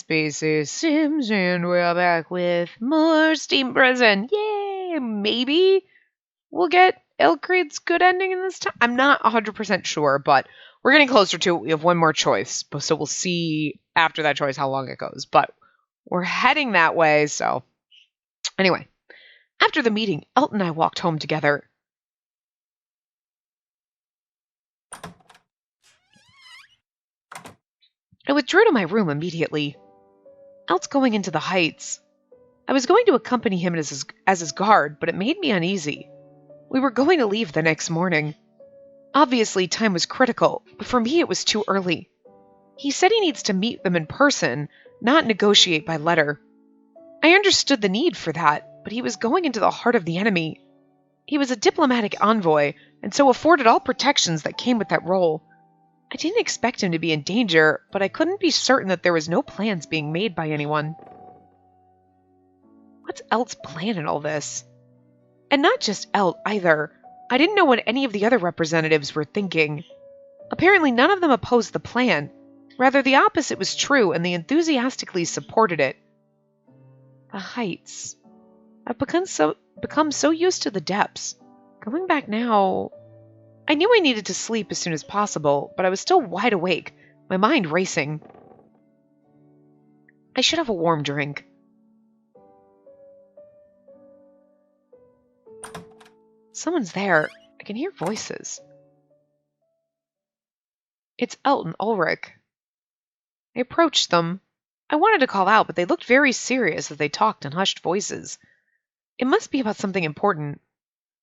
Spacey Sims, and we're back with more Steam Prison. Yay! Maybe we'll get Elcreed's good ending in this time. I'm not 100% sure, but we're getting closer to it. We have one more choice, so we'll see after that choice how long it goes. But we're heading that way, so... Anyway, after the meeting, Elton and I walked home together. I withdrew to my room immediately. Elt's going into the Heights. I was going to accompany him as his guard, but it made me uneasy. We were going to leave the next morning. Obviously, time was critical, but for me it was too early. He said he needs to meet them in person, not negotiate by letter. I understood the need for that, but he was going into the heart of the enemy. He was a diplomatic envoy, and so afforded all protections that came with that role. I didn't expect him to be in danger, but I couldn't be certain that there was no plans being made by anyone. What's Elt's plan in all this? And not just Elt, either. I didn't know what any of the other representatives were thinking. Apparently none of them opposed the plan. Rather, the opposite was true, and they enthusiastically supported it. The Heights. I've become so used to the depths. Going back now... I knew I needed to sleep as soon as possible, but I was still wide awake, my mind racing. I should have a warm drink. Someone's there. I can hear voices. It's Elt and Ulrich. I approached them. I wanted to call out, but they looked very serious as they talked in hushed voices. It must be about something important.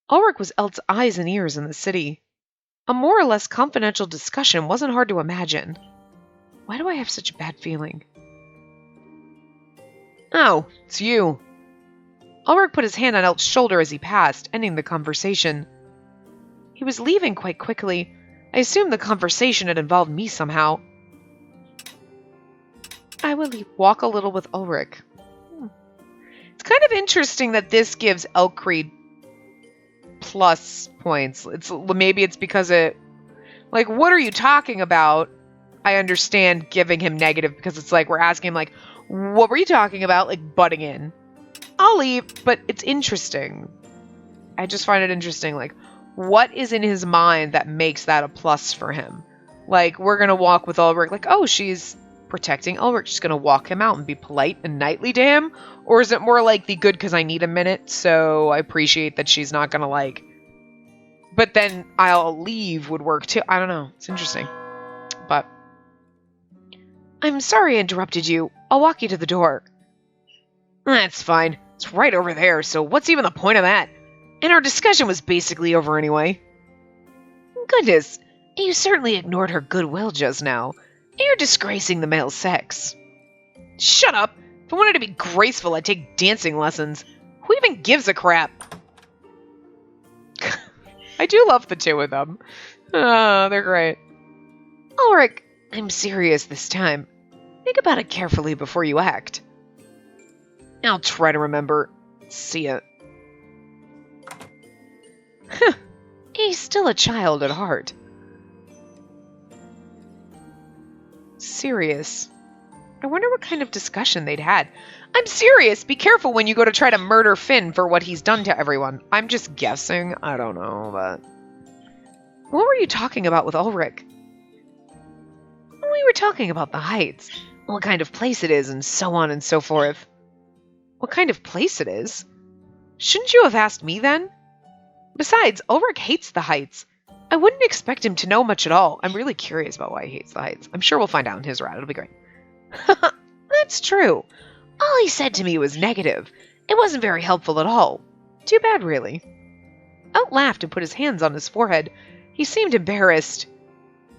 Ulrich was Elt's eyes and ears in the city. A more or less confidential discussion wasn't hard to imagine. Why do I have such a bad feeling? Oh, it's you. Ulrich put his hand on Elt's shoulder as he passed, ending the conversation. He was leaving quite quickly. I assumed the conversation had involved me somehow. I will walk a little with Ulrich. It's kind of interesting that this gives Elcreed plus points. Maybe it's because it... Like, what are you talking about? I understand giving him negative because it's like we're asking him, like, what were you talking about? Like, butting in. I'll leave, but it's interesting. I just find it interesting, like, what is in his mind that makes that a plus for him? Like, we're going to walk with Ulrich, like, oh, she's protecting Ulrich. She's going to walk him out and be polite and knightly to him? Or is it more like the good because I need a minute, so I appreciate that she's not going to, like... But then I'll leave would work, too. I don't know. It's interesting. But... I'm sorry I interrupted you. I'll walk you to the door. That's fine. It's right over there, so what's even the point of that? And our discussion was basically over anyway. Goodness, you certainly ignored her goodwill just now. You're disgracing the male sex. Shut up! If I wanted to be graceful, I'd take dancing lessons. Who even gives a crap? I do love the two of them. Oh, they're great. Ulrich, I'm serious this time. Think about it carefully before you act. I'll try to remember. See ya. He's still a child at heart. Serious. I wonder what kind of discussion they'd had. I'm serious! Be careful when you go to try to murder Finn for what he's done to everyone. I'm just guessing. I don't know, but... What were you talking about with Ulrich? We were talking about the Heights. What kind of place it is, and so on and so forth. What kind of place it is? Shouldn't you have asked me then? Besides, Ulrich hates the Heights. I wouldn't expect him to know much at all. I'm really curious about why he hates the Heights. I'm sure we'll find out in his route. It'll be great. That's true. All he said to me was negative. It wasn't very helpful at all. Too bad, really. Elt laughed and put his hands on his forehead. He seemed embarrassed.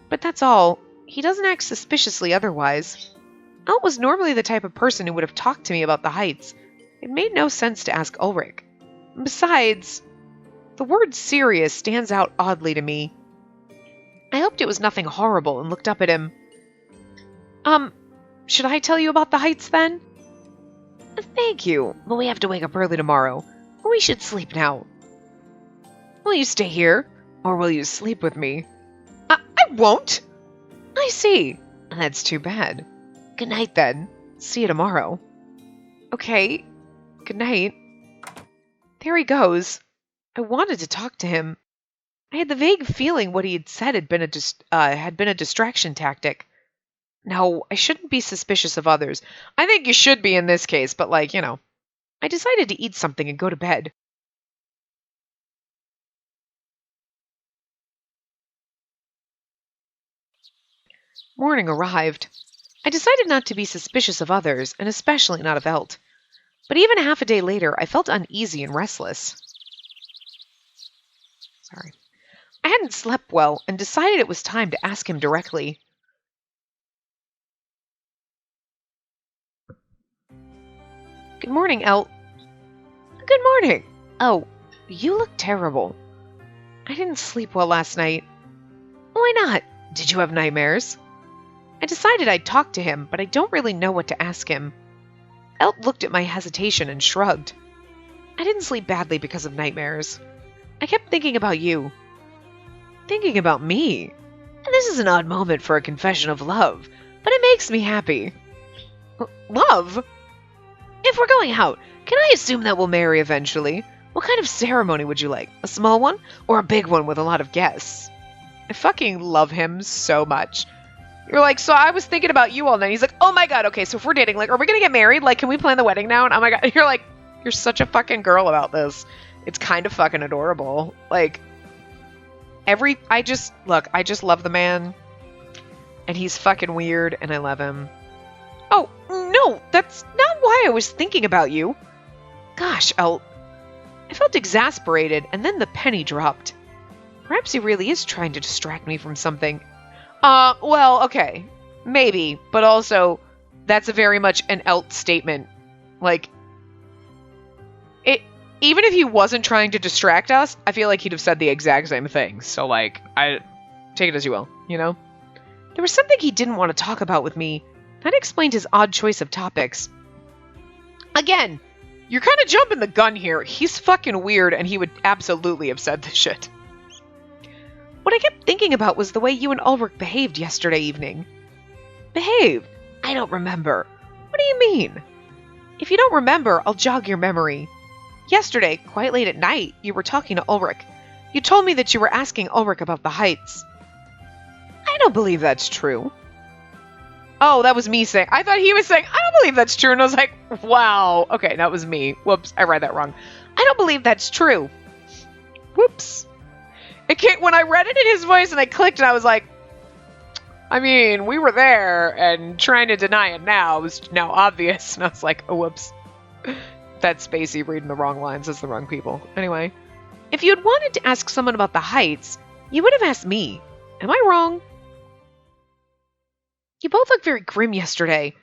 But that's all. He doesn't act suspiciously otherwise. Elt was normally the type of person who would have talked to me about the Heights. It made no sense to ask Ulrich. Besides, the word serious stands out oddly to me. I hoped it was nothing horrible and looked up at him. Should I tell you about the Heights then? Thank you, but we have to wake up early tomorrow. We should sleep now. Will you stay here, or will you sleep with me? I won't! I see. That's too bad. Good night, then. See you tomorrow. Okay. Good night. There he goes. I wanted to talk to him. I had the vague feeling what he had said had been a distraction tactic. No, I shouldn't be suspicious of others. I think you should be in this case, but I decided to eat something and go to bed. Morning arrived. I decided not to be suspicious of others, and especially not of Elt. But even half a day later, I felt uneasy and restless. Sorry. I hadn't slept well and decided it was time to ask him directly. Good morning, Elt. Good morning. Oh, you look terrible. I didn't sleep well last night. Why not? Did you have nightmares? I decided I'd talk to him, but I don't really know what to ask him. Elt looked at my hesitation and shrugged. I didn't sleep badly because of nightmares. I kept thinking about you. Thinking about me? And this is an odd moment for a confession of love, but it makes me happy. Love? If we're going out, can I assume that we'll marry eventually? What kind of ceremony would you like? A small one or a big one with a lot of guests? I fucking love him so much. You're like, so I was thinking about you all night. He's like, oh my god, okay, so if we're dating, are we gonna get married? Can we plan the wedding now? And oh my god, you're like, you're such a fucking girl about this. It's kind of fucking adorable. I just love the man. And he's fucking weird, and I love him. Oh, no, that's not why I was thinking about you. Gosh, I felt exasperated, and then the penny dropped. Perhaps he really is trying to distract me from something. Well, okay. Maybe, but also, that's a very much an Elt statement. Even if he wasn't trying to distract us, I feel like he'd have said the exact same thing. So, I take it as you will, you know? There was something he didn't want to talk about with me. That explained his odd choice of topics. Again, you're kind of jumping the gun here. He's fucking weird, and he would absolutely have said this shit. What I kept thinking about was the way you and Ulrich behaved yesterday evening. Behaved? I don't remember. What do you mean? If you don't remember, I'll jog your memory. Yesterday, quite late at night, you were talking to Ulrich. You told me that you were asking Ulrich about the heights. I don't believe that's true. Oh, that was me saying. I thought he was saying, I don't believe that's true. And I was like, wow. Okay, that was me. Whoops, I read that wrong. I don't believe that's true. Whoops. When I read it in his voice and I clicked and I was like, I mean, we were there and trying to deny it now is now obvious. And I was like, oh, whoops. That's Spacey reading the wrong lines as the wrong people. Anyway, if you had wanted to ask someone about the heights, you would have asked me. Am I wrong? You both looked very grim yesterday.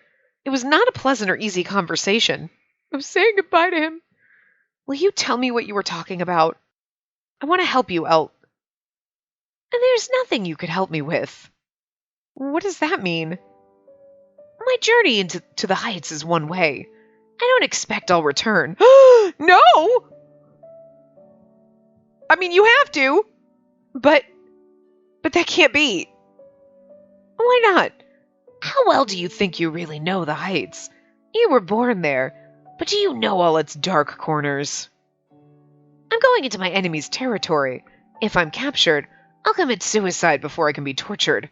It was not a pleasant or easy conversation. I'm saying goodbye to him. Will you tell me what you were talking about? I want to help you, Elt. And there's nothing you could help me with. What does that mean? My journey into the heights is one way. I don't expect I'll return. No! I mean, you have to. But that can't be. Why not? How well do you think you really know the heights? You were born there, but do you know all its dark corners? I'm going into my enemy's territory. If I'm captured, I'll commit suicide before I can be tortured.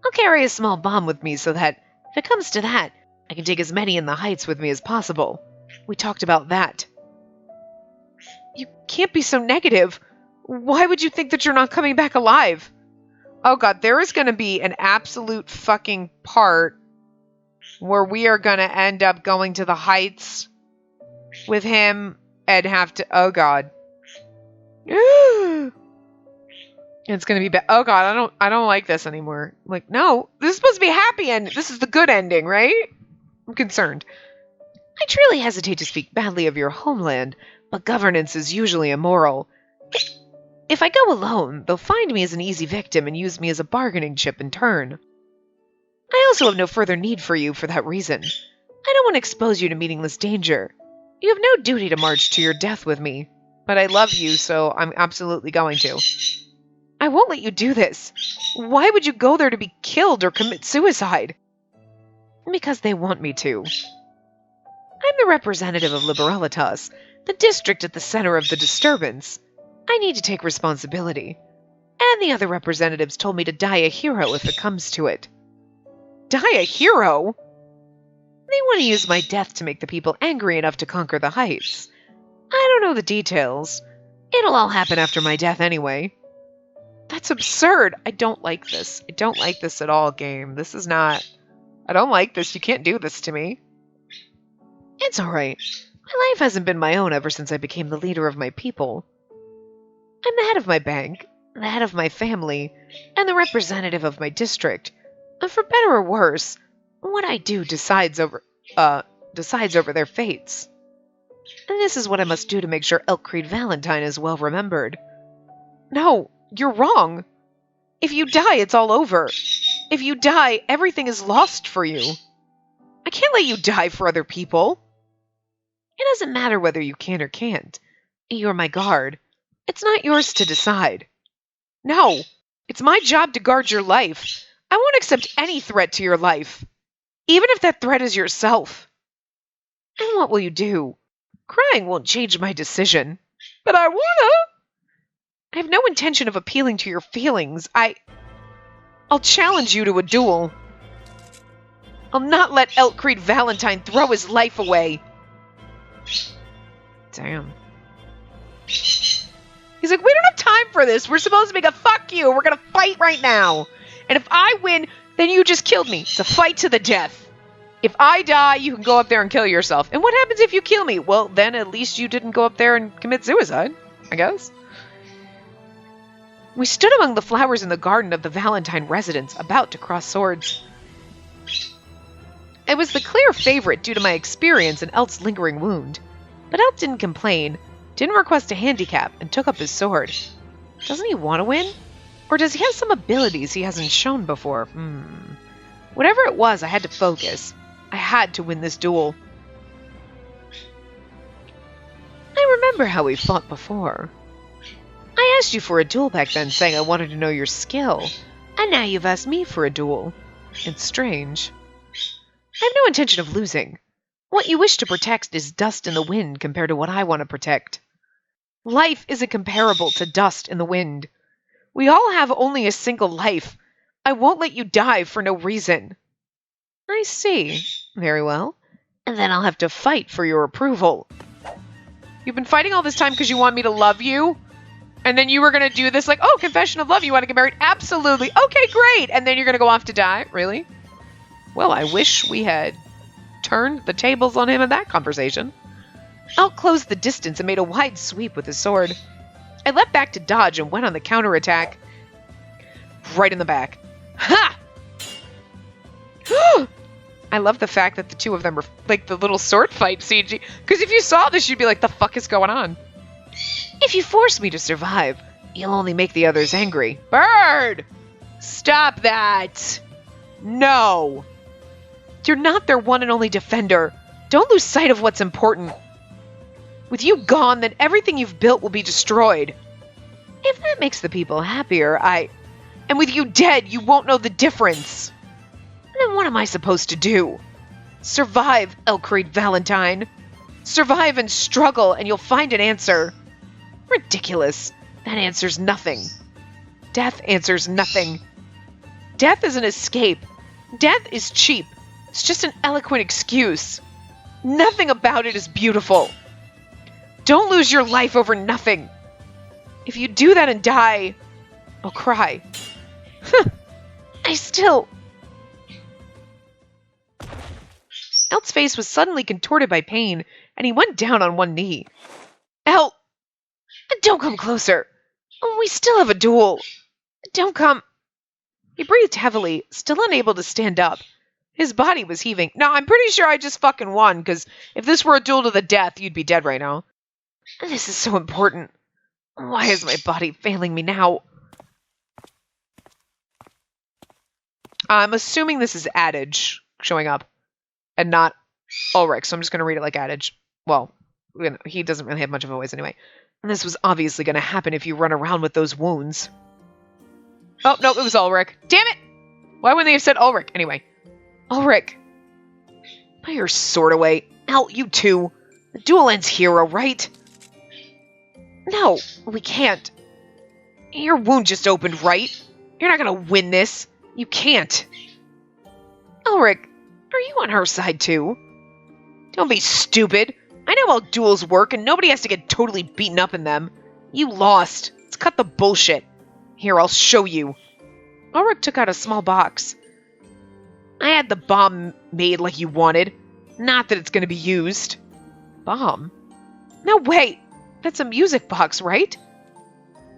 I'll carry a small bomb with me so that, if it comes to that, I can take as many in the heights with me as possible. We talked about that. You can't be so negative. Why would you think that you're not coming back alive? Oh god, there is going to be an absolute fucking part where we are going to end up going to the heights with him and have to... Oh god. It's going to be bad. Oh god, I don't like this anymore. No, this is supposed to be a happy end. This is the good ending, right? I'm concerned. I truly hesitate to speak badly of your homeland, but governance is usually immoral. If I go alone, they'll find me as an easy victim and use me as a bargaining chip in turn. I also have no further need for you for that reason. I don't want to expose you to meaningless danger. You have no duty to march to your death with me, but I love you, so I'm absolutely going to. I won't let you do this. Why would you go there to be killed or commit suicide? Because they want me to. I'm the representative of Liberalitas, the district at the center of the disturbance. I need to take responsibility. And the other representatives told me to die a hero if it comes to it. Die a hero? They want to use my death to make the people angry enough to conquer the heights. I don't know the details. It'll all happen after my death anyway. That's absurd. I don't like this. I don't like this at all, game. This is not... I don't like this. You can't do this to me. It's alright. My life hasn't been my own ever since I became the leader of my people. I'm the head of my bank, the head of my family, and the representative of my district. And for better or worse, what I do decides over their fates. And this is what I must do to make sure Elkcreed Valentine is well remembered. No, you're wrong. If you die, it's all over. If you die, everything is lost for you. I can't let you die for other people. It doesn't matter whether you can or can't. You're my guard. It's not yours to decide. No, it's my job to guard your life. I won't accept any threat to your life, even if that threat is yourself. And what will you do? Crying won't change my decision. But I wanna. I have no intention of appealing to your feelings. I'll challenge you to a duel. I'll not let Elkcreed Valentine throw his life away. Damn. He's like, we don't have time for this. We're supposed to make a fuck you. We're gonna fight right now. And if I win, then you just killed me. It's a fight to the death. If I die, you can go up there and kill yourself. And what happens if you kill me? Well, then at least you didn't go up there and commit suicide, I guess. We stood among the flowers in the garden of the Valentine residence, about to cross swords. I was the clear favorite due to my experience and Elt's lingering wound. But Elt didn't complain, didn't request a handicap, and took up his sword. Doesn't he want to win? Or does he have some abilities he hasn't shown before? Whatever it was, I had to focus. I had to win this duel. I remember how we fought before. I asked you for a duel back then, saying I wanted to know your skill. And now you've asked me for a duel. It's strange. I have no intention of losing. What you wish to protect is dust in the wind compared to what I want to protect. Life isn't comparable to dust in the wind. We all have only a single life. I won't let you die for no reason. I see. Very well. And then I'll have to fight for your approval. You've been fighting all this time because you want me to love you? And then you were going to do this like, oh, confession of love, you want to get married? Absolutely. Okay, great. And then you're going to go off to die? Really? Well, I wish we had turned the tables on him in that conversation. Elk closed the distance and made a wide sweep with his sword. I leapt back to dodge and went on the counterattack. Right in the back. Ha! I love the fact that the two of them are like the little sword fight CG. Because if you saw this, you'd be like, the fuck is going on? If you force me to survive, you'll only make the others angry. Bird! Stop that! No! You're not their one and only defender. Don't lose sight of what's important. With you gone, then everything you've built will be destroyed. If that makes the people happier, And with you dead, you won't know the difference. Then what am I supposed to do? Survive, Elkcreed Valentine. Survive and struggle, and you'll find an answer. Ridiculous. That answers nothing. Death answers nothing. Death is an escape. Death is cheap. It's just an eloquent excuse. Nothing about it is beautiful. Don't lose your life over nothing. If you do that and die, I'll cry. Elt's face was suddenly contorted by pain, and he went down on one knee. Elt! Don't come closer. We still have a duel. Don't come. He breathed heavily, still unable to stand up. His body was heaving. Now, I'm pretty sure I just fucking won, because if this were a duel to the death, you'd be dead right now. This is so important. Why is my body failing me now? I'm assuming this is Adage showing up, and not Ulrich, so I'm just going to read it like Adage. Well, he doesn't really have much of a voice anyway. And this was obviously going to happen if you run around with those wounds. Oh, no, it was Ulrich. Damn it! Why wouldn't they have said Ulrich? Anyway. Ulrich, Put your sword away. Hell, you too. The duel ends here, alright? No, we can't. Your wound just opened, right? You're not gonna win this. You can't. Elric, are you on her side too? Don't be stupid. I know how duels work, and nobody has to get totally beaten up in them. You lost. Let's cut the bullshit. Here, I'll show you. Ulrich took out a small box. I had the bomb made like you wanted. Not that it's going to be used. Bomb? No, wait. That's a music box, right?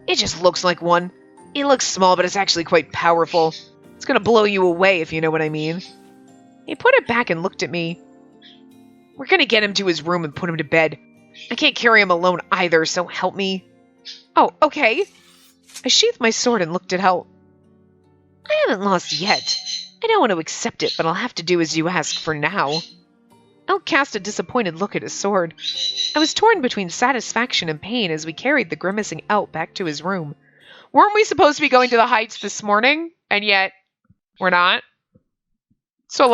It just looks like one. It looks small, but it's actually quite powerful. It's going to blow you away, if you know what I mean. He put it back and looked at me. We're going to get him to his room and put him to bed. I can't carry him alone either, so help me. Oh, okay. I sheathed my sword and looked at Hel. I haven't lost yet. I don't want to accept it, but I'll have to do as you ask for now. El cast a disappointed look at his sword. I was torn between satisfaction and pain as we carried the grimacing Elt back to his room. Weren't we supposed to be going to the Heights this morning? And yet, we're not. So,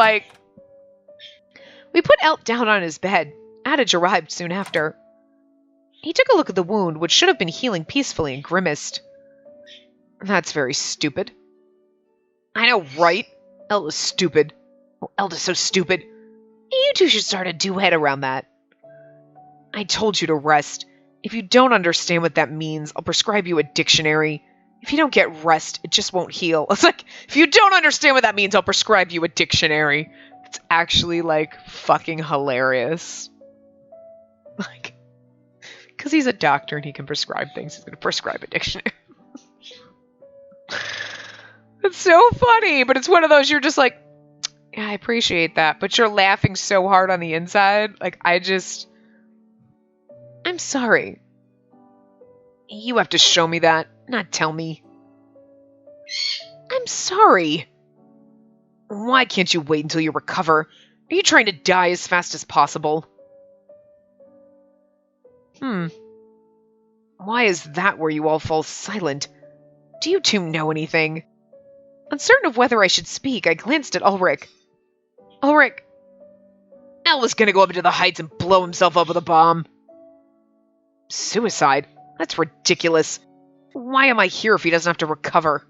we put Elt down on his bed. Adage arrived soon after. He took a look at the wound, which should have been healing peacefully, and grimaced. That's very stupid. I know, right? Elt is stupid. Oh, Elt is so stupid. You two should start a duet around that. I told you to rest. If you don't understand what that means, I'll prescribe you a dictionary. If you don't get rest, it just won't heal. It's like, if you don't understand what that means, I'll prescribe you a dictionary. It's actually, fucking hilarious. Because he's a doctor and he can prescribe things, he's going to prescribe a dictionary. It's so funny, but it's one of those you're just like, yeah, I appreciate that, but you're laughing so hard on the inside. I'm sorry. You have to show me that, not tell me. I'm sorry. Why can't you wait until you recover? Are you trying to die as fast as possible? Why is that where you all fall silent? Do you two know anything? Uncertain of whether I should speak, I glanced at Ulrich. Ulrich! El was gonna go up into the Heights and blow himself up with a bomb. Suicide? That's ridiculous. Why am I here if he doesn't have to recover?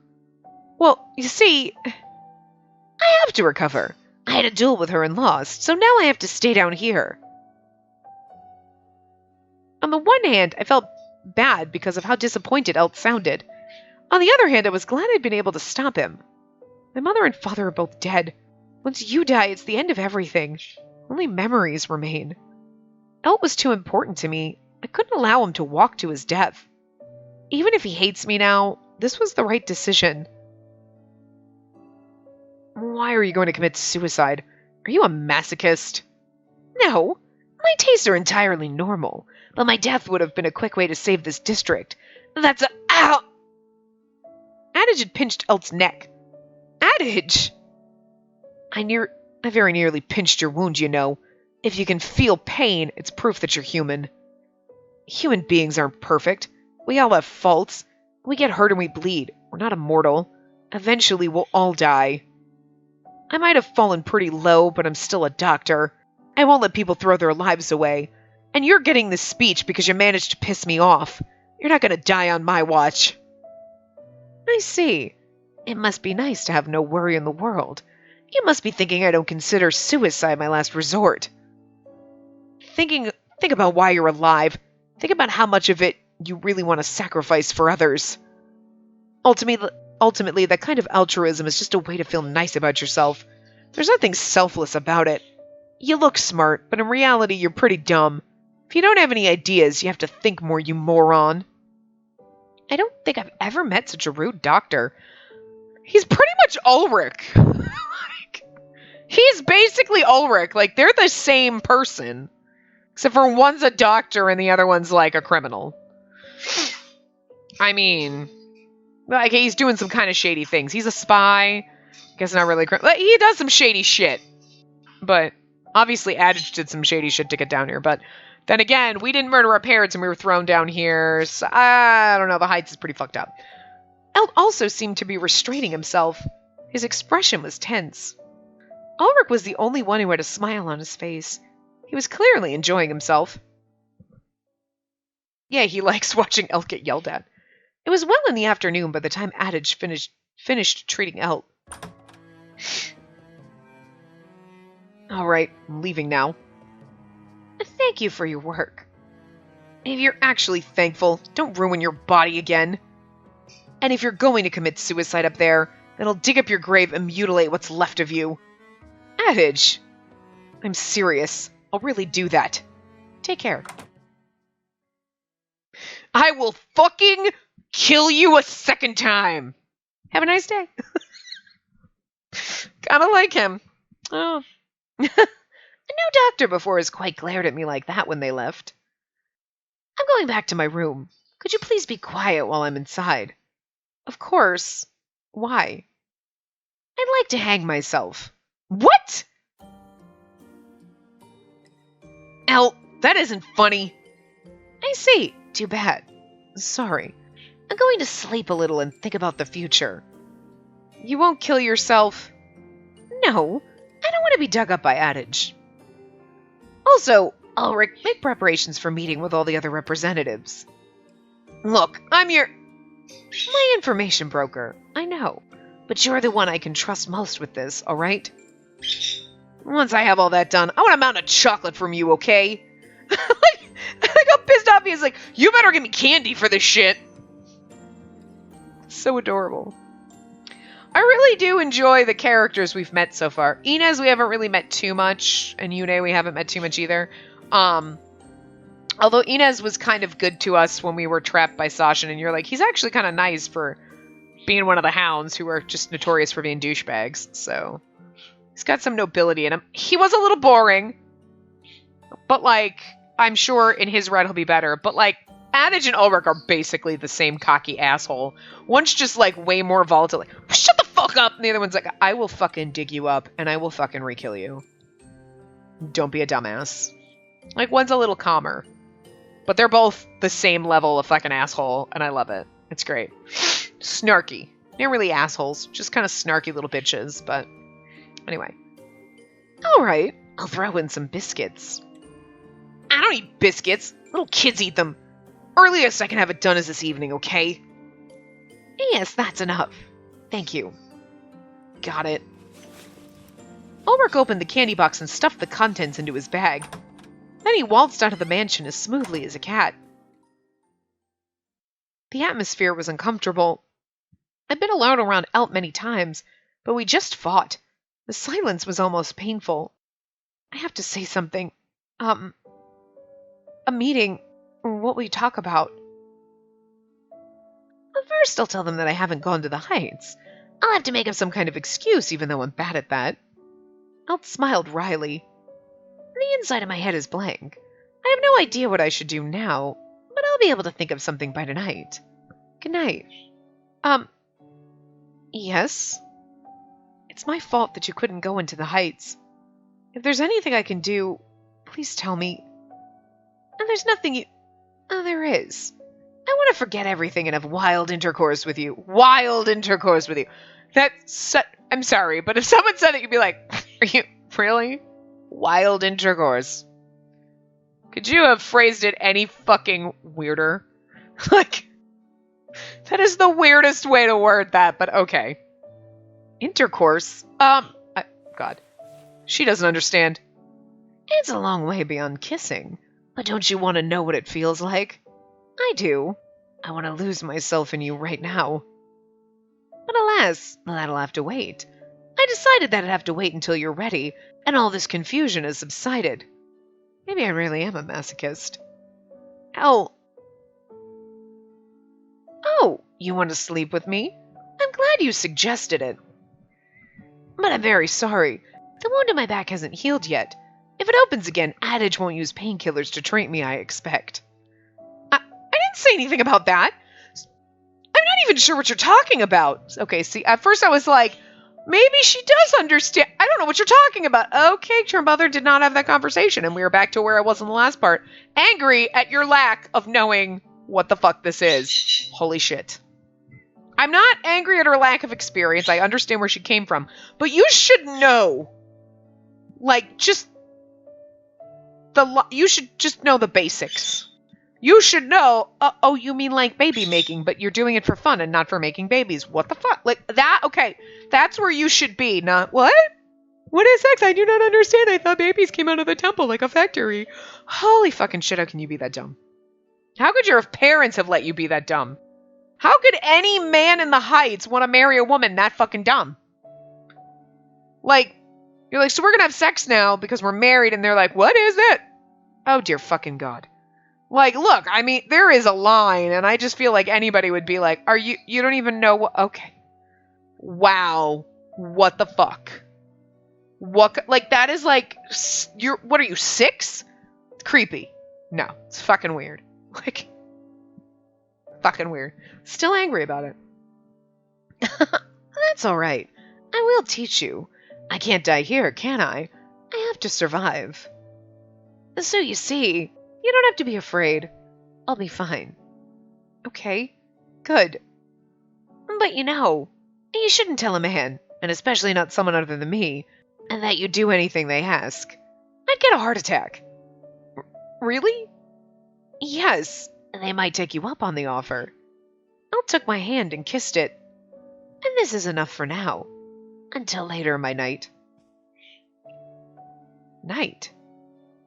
Well, you see, I have to recover. I had a duel with her and lost, so now I have to stay down here. On the one hand, I felt bad because of how disappointed Elt sounded. On the other hand, I was glad I'd been able to stop him. My mother and father are both dead. Once you die, it's the end of everything. Only memories remain. Elt was too important to me. I couldn't allow him to walk to his death. Even if he hates me now, this was the right decision. Why are you going to commit suicide? Are you a masochist? No, my tastes are entirely normal, but my death would have been a quick way to save this district. That's a— Ow! Adage had pinched Elt's neck. Adage! I very nearly pinched your wound, you know. If you can feel pain, it's proof that you're human. Human beings aren't perfect. We all have faults. We get hurt and we bleed. We're not immortal. Eventually, we'll all die. I might have fallen pretty low, but I'm still a doctor. I won't let people throw their lives away. And you're getting this speech because you managed to piss me off. You're not going to die on my watch. I see. It must be nice to have no worry in the world. You must be thinking I don't consider suicide my last resort. Think about why you're alive. Think about how much of it you really want to sacrifice for others. Ultimately, that kind of altruism is just a way to feel nice about yourself. There's nothing selfless about it. You look smart, but in reality, you're pretty dumb. If you don't have any ideas, you have to think more, you moron. I don't think I've ever met such a rude doctor. He's pretty much Ulrich. He's basically Ulrich. They're the same person. Except for one's a doctor and the other one's a criminal. I mean, he's doing some kind of shady things. He's a spy. Guess not really. He does some shady shit. But obviously Adage did some shady shit to get down here. But then again, we didn't murder our parents and we were thrown down here. So I don't know. The Heights is pretty fucked up. Elt also seemed to be restraining himself. His expression was tense. Ulrich was the only one who had a smile on his face. He was clearly enjoying himself. Yeah, he likes watching Elk get yelled at. It was well in the afternoon by the time Adage finished treating Elk. All right, I'm leaving now. Thank you for your work. If you're actually thankful, don't ruin your body again. And if you're going to commit suicide up there, then I'll dig up your grave and mutilate what's left of you. Adage. I'm serious. I'll really do that. Take care. I will fucking kill you a second time. Have a nice day. Kinda like him. Oh. No doctor before has quite glared at me like that when they left. I'm going back to my room. Could you please be quiet while I'm inside? Of course. Why? I'd like to hang myself. What? Elle, that isn't funny. I see. Too bad. Sorry. I'm going to sleep a little and think about the future. You won't kill yourself? No. I don't want to be dug up by Adage. Also, Ulrich, make preparations for meeting with all the other representatives. Look, I'm my information broker. I know. But you're the one I can trust most with this, alright? Once I have all that done, I want a mountain of chocolate from you, okay? I got pissed off. He's like, you better give me candy for this shit. So adorable. I really do enjoy the characters we've met so far. Inez we haven't really met too much, and Yune we haven't met too much either. Although Inez was kind of good to us when we were trapped by Sasha, and you're like, he's actually kind of nice for being one of the hounds who are just notorious for being douchebags. So he's got some nobility in him. He was a little boring, but like, I'm sure in his ride he'll be better. But like, Adage and Ulrich are basically the same cocky asshole. One's just like way more volatile. Like, shut the fuck up! And the other one's like, I will fucking dig you up and I will fucking re-kill you. Don't be a dumbass. Like, one's a little calmer. But they're both the same level of fucking asshole, and I love it. It's great. Snarky. They're really assholes. Just kind of snarky little bitches, but anyway. Alright, I'll throw in some biscuits. I don't eat biscuits. Little kids eat them. Earliest I can have it done is this evening, okay? Yes, that's enough. Thank you. Got it. Ulrich opened the candy box and stuffed the contents into his bag. Then he waltzed out of the mansion as smoothly as a cat. The atmosphere was uncomfortable. I'd been alone around Elt many times, but we just fought. The silence was almost painful. I have to say something. A meeting. What will you talk about? Well, first, I'll tell them that I haven't gone to the Heights. I'll have to make up some kind of excuse, even though I'm bad at that. Elt smiled wryly. The inside of my head is blank. I have no idea what I should do now, but I'll be able to think of something by tonight. Good night. Yes? It's my fault that you couldn't go into the Heights. If there's anything I can do, please tell me. And there's nothing you... Oh, there is. I want to forget everything and have wild intercourse with you. Wild intercourse with you. I'm sorry, but if someone said it, you'd be like, are you... Really? Wild intercourse. Could you have phrased it any fucking weirder? Like, that is the weirdest way to word that, but okay. Intercourse? God. She doesn't understand. It's a long way beyond kissing, but don't you want to know what it feels like? I do. I want to lose myself in you right now. But alas, that'll have to wait. I decided that I'd have to wait until you're ready, and all this confusion has subsided. Maybe I really am a masochist. Oh, you want to sleep with me? I'm glad you suggested it. But I'm very sorry. The wound in my back hasn't healed yet. If it opens again, Adage won't use painkillers to treat me, I expect. I didn't say anything about that. I'm not even sure what you're talking about. Okay, see, at first I was like, maybe she does understand. I don't know what you're talking about. Okay, your mother did not have that conversation, and we are back to where I was in the last part. Angry at your lack of knowing what the fuck this is. Holy shit. I'm not angry at her lack of experience. I understand where she came from. But you should know Like, just you should just know the basics. You should know, oh, you mean like baby making, but you're doing it for fun and not for making babies. What the fuck? Like, that, okay, that's where you should be, not, what? What is sex? I do not understand. I thought babies came out of the temple like a factory. Holy fucking shit, how can you be that dumb? How could your parents have let you be that dumb? How could any man in the Heights want to marry a woman that fucking dumb? Like, you're like, so we're gonna have sex now because we're married, and they're like, what is it? Oh, dear fucking God. Like, look, I mean, there is a line, and I just feel like anybody would be like, you don't even know what, okay. Wow. What the fuck? What, like, that is like, what are you, 6? It's creepy. No, it's fucking weird. Like, fucking weird. Still angry about it. That's alright. I will teach you. I can't die here, can I? I have to survive. So you see, you don't have to be afraid. I'll be fine. Okay, good. But you shouldn't tell a man, and especially not someone other than me, and that you do anything they ask. I'd get a heart attack. Really? Yes, they might take you up on the offer. Elle took my hand and kissed it. And this is enough for now. Until later, my knight. Knight?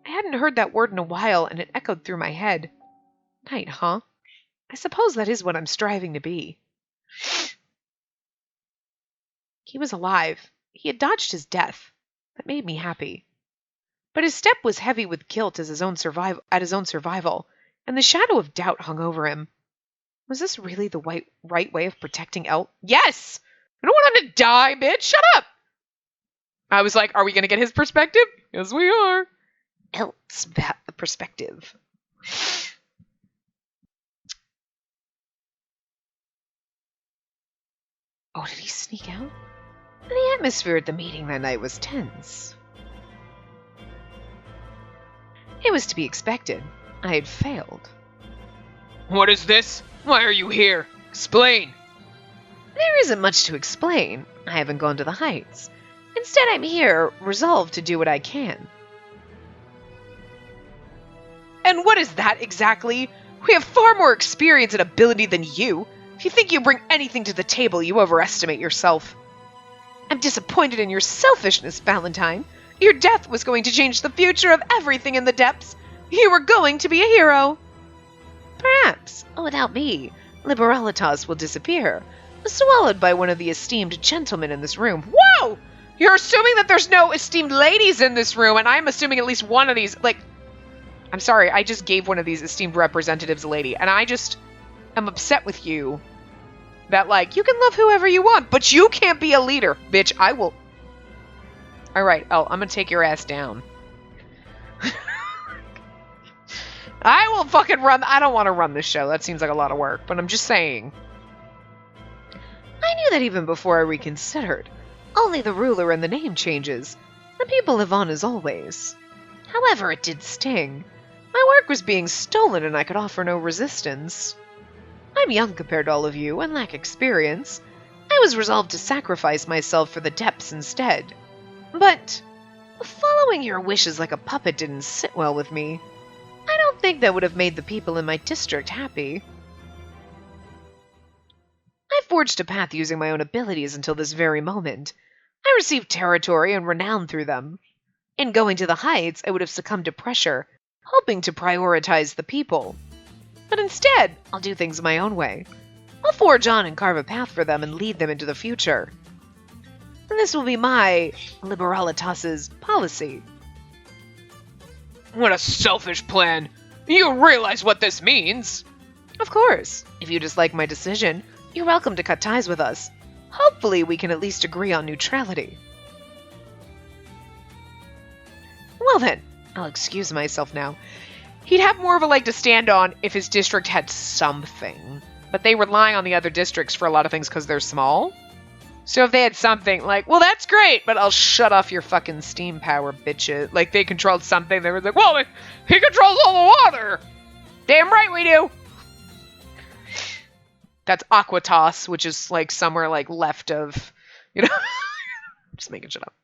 I hadn't heard that word in a while, and it echoed through my head. Knight, huh? I suppose that is what I'm striving to be. He was alive. He had dodged his death. That made me happy. But his step was heavy with guilt at his own survival, and the shadow of doubt hung over him. Was this really the right way of protecting Elle? Yes! I don't want him to die, bitch! Shut up! I was like, are we going to get his perspective? Yes, we are. Elle's perspective. Oh, did he sneak out? The atmosphere at the meeting that night was tense. It was to be expected. I had failed. What is this? Why are you here? Explain. There isn't much to explain. I haven't gone to the Heights. Instead, I'm here, resolved to do what I can. And what is that exactly? We have far more experience and ability than you. If you think you bring anything to the table, you overestimate yourself. I'm disappointed in your selfishness, Valentine. Your death was going to change the future of everything in the depths. You were going to be a hero. Perhaps, without me, Liberalitas will disappear, swallowed by one of the esteemed gentlemen in this room. Whoa! You're assuming that there's no esteemed ladies in this room, and I'm assuming at least one of these, like... I'm sorry, I just gave one of these esteemed representatives a lady, and I just am upset with you that, like, you can love whoever you want, but you can't be a leader. Bitch, I will... Alright, I'm gonna take your ass down. I will fucking run... I don't want to run this show. That seems like a lot of work, but I'm just saying. I knew that even before I reconsidered. Only the ruler and the name changes. The people live on as always. However, it did sting. My work was being stolen and I could offer no resistance. I'm young compared to all of you and lack experience. I was resolved to sacrifice myself for the depths instead. But following your wishes like a puppet didn't sit well with me. I don't think that would have made the people in my district happy. I forged a path using my own abilities until this very moment. I received territory and renown through them. In going to the Heights, I would have succumbed to pressure, hoping to prioritize the people. But instead, I'll do things my own way. I'll forge on and carve a path for them and lead them into the future. This will be my Liberalitas's policy. What a selfish plan! You realize what this means? Of course. If you dislike my decision, you're welcome to cut ties with us. Hopefully we can at least agree on neutrality. Well then, I'll excuse myself now. He'd have more of a leg to stand on if his district had something. But they rely on the other districts for a lot of things because they're small. So if they had something like, well, that's great, but I'll shut off your fucking steam power, bitches. Like, they controlled something. They were like, well, he controls all the water. Damn right we do. That's Aquatos, which is, like, somewhere, like, left of, you know. Just making shit up.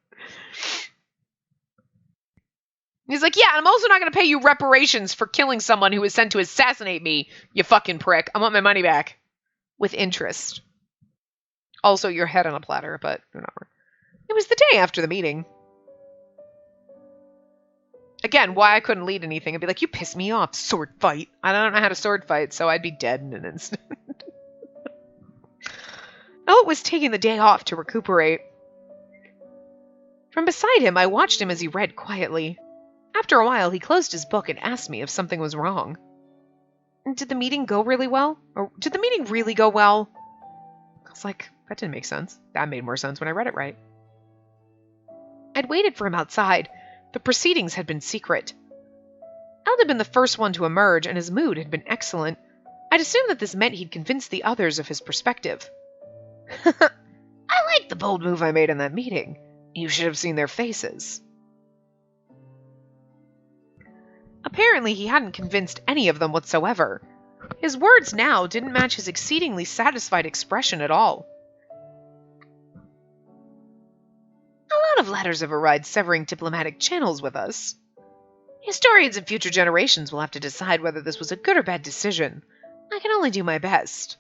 He's like, yeah, I'm also not going to pay you reparations for killing someone who was sent to assassinate me, you fucking prick. I want my money back. With interest. Also, your head on a platter, but whatever. It was the day after the meeting. Again, why I couldn't lead anything. I'd be like, you piss me off, sword fight. I don't know how to sword fight, so I'd be dead in an instant. Elt was taking the day off to recuperate. From beside him, I watched him as he read quietly. After a while, he closed his book and asked me if something was wrong. Did the meeting go really well? Or did the meeting really go well? I was like, that didn't make sense. That made more sense when I read it right. I'd waited for him outside. The proceedings had been secret. Eld had been the first one to emerge, and his mood had been excellent. I'd assumed that this meant he'd convinced the others of his perspective. I liked the bold move I made in that meeting. You should have seen their faces. Apparently, he hadn't convinced any of them whatsoever. His words now didn't match his exceedingly satisfied expression at all. A lot of letters have arrived severing diplomatic channels with us. Historians and future generations will have to decide whether this was a good or bad decision. I can only do my best.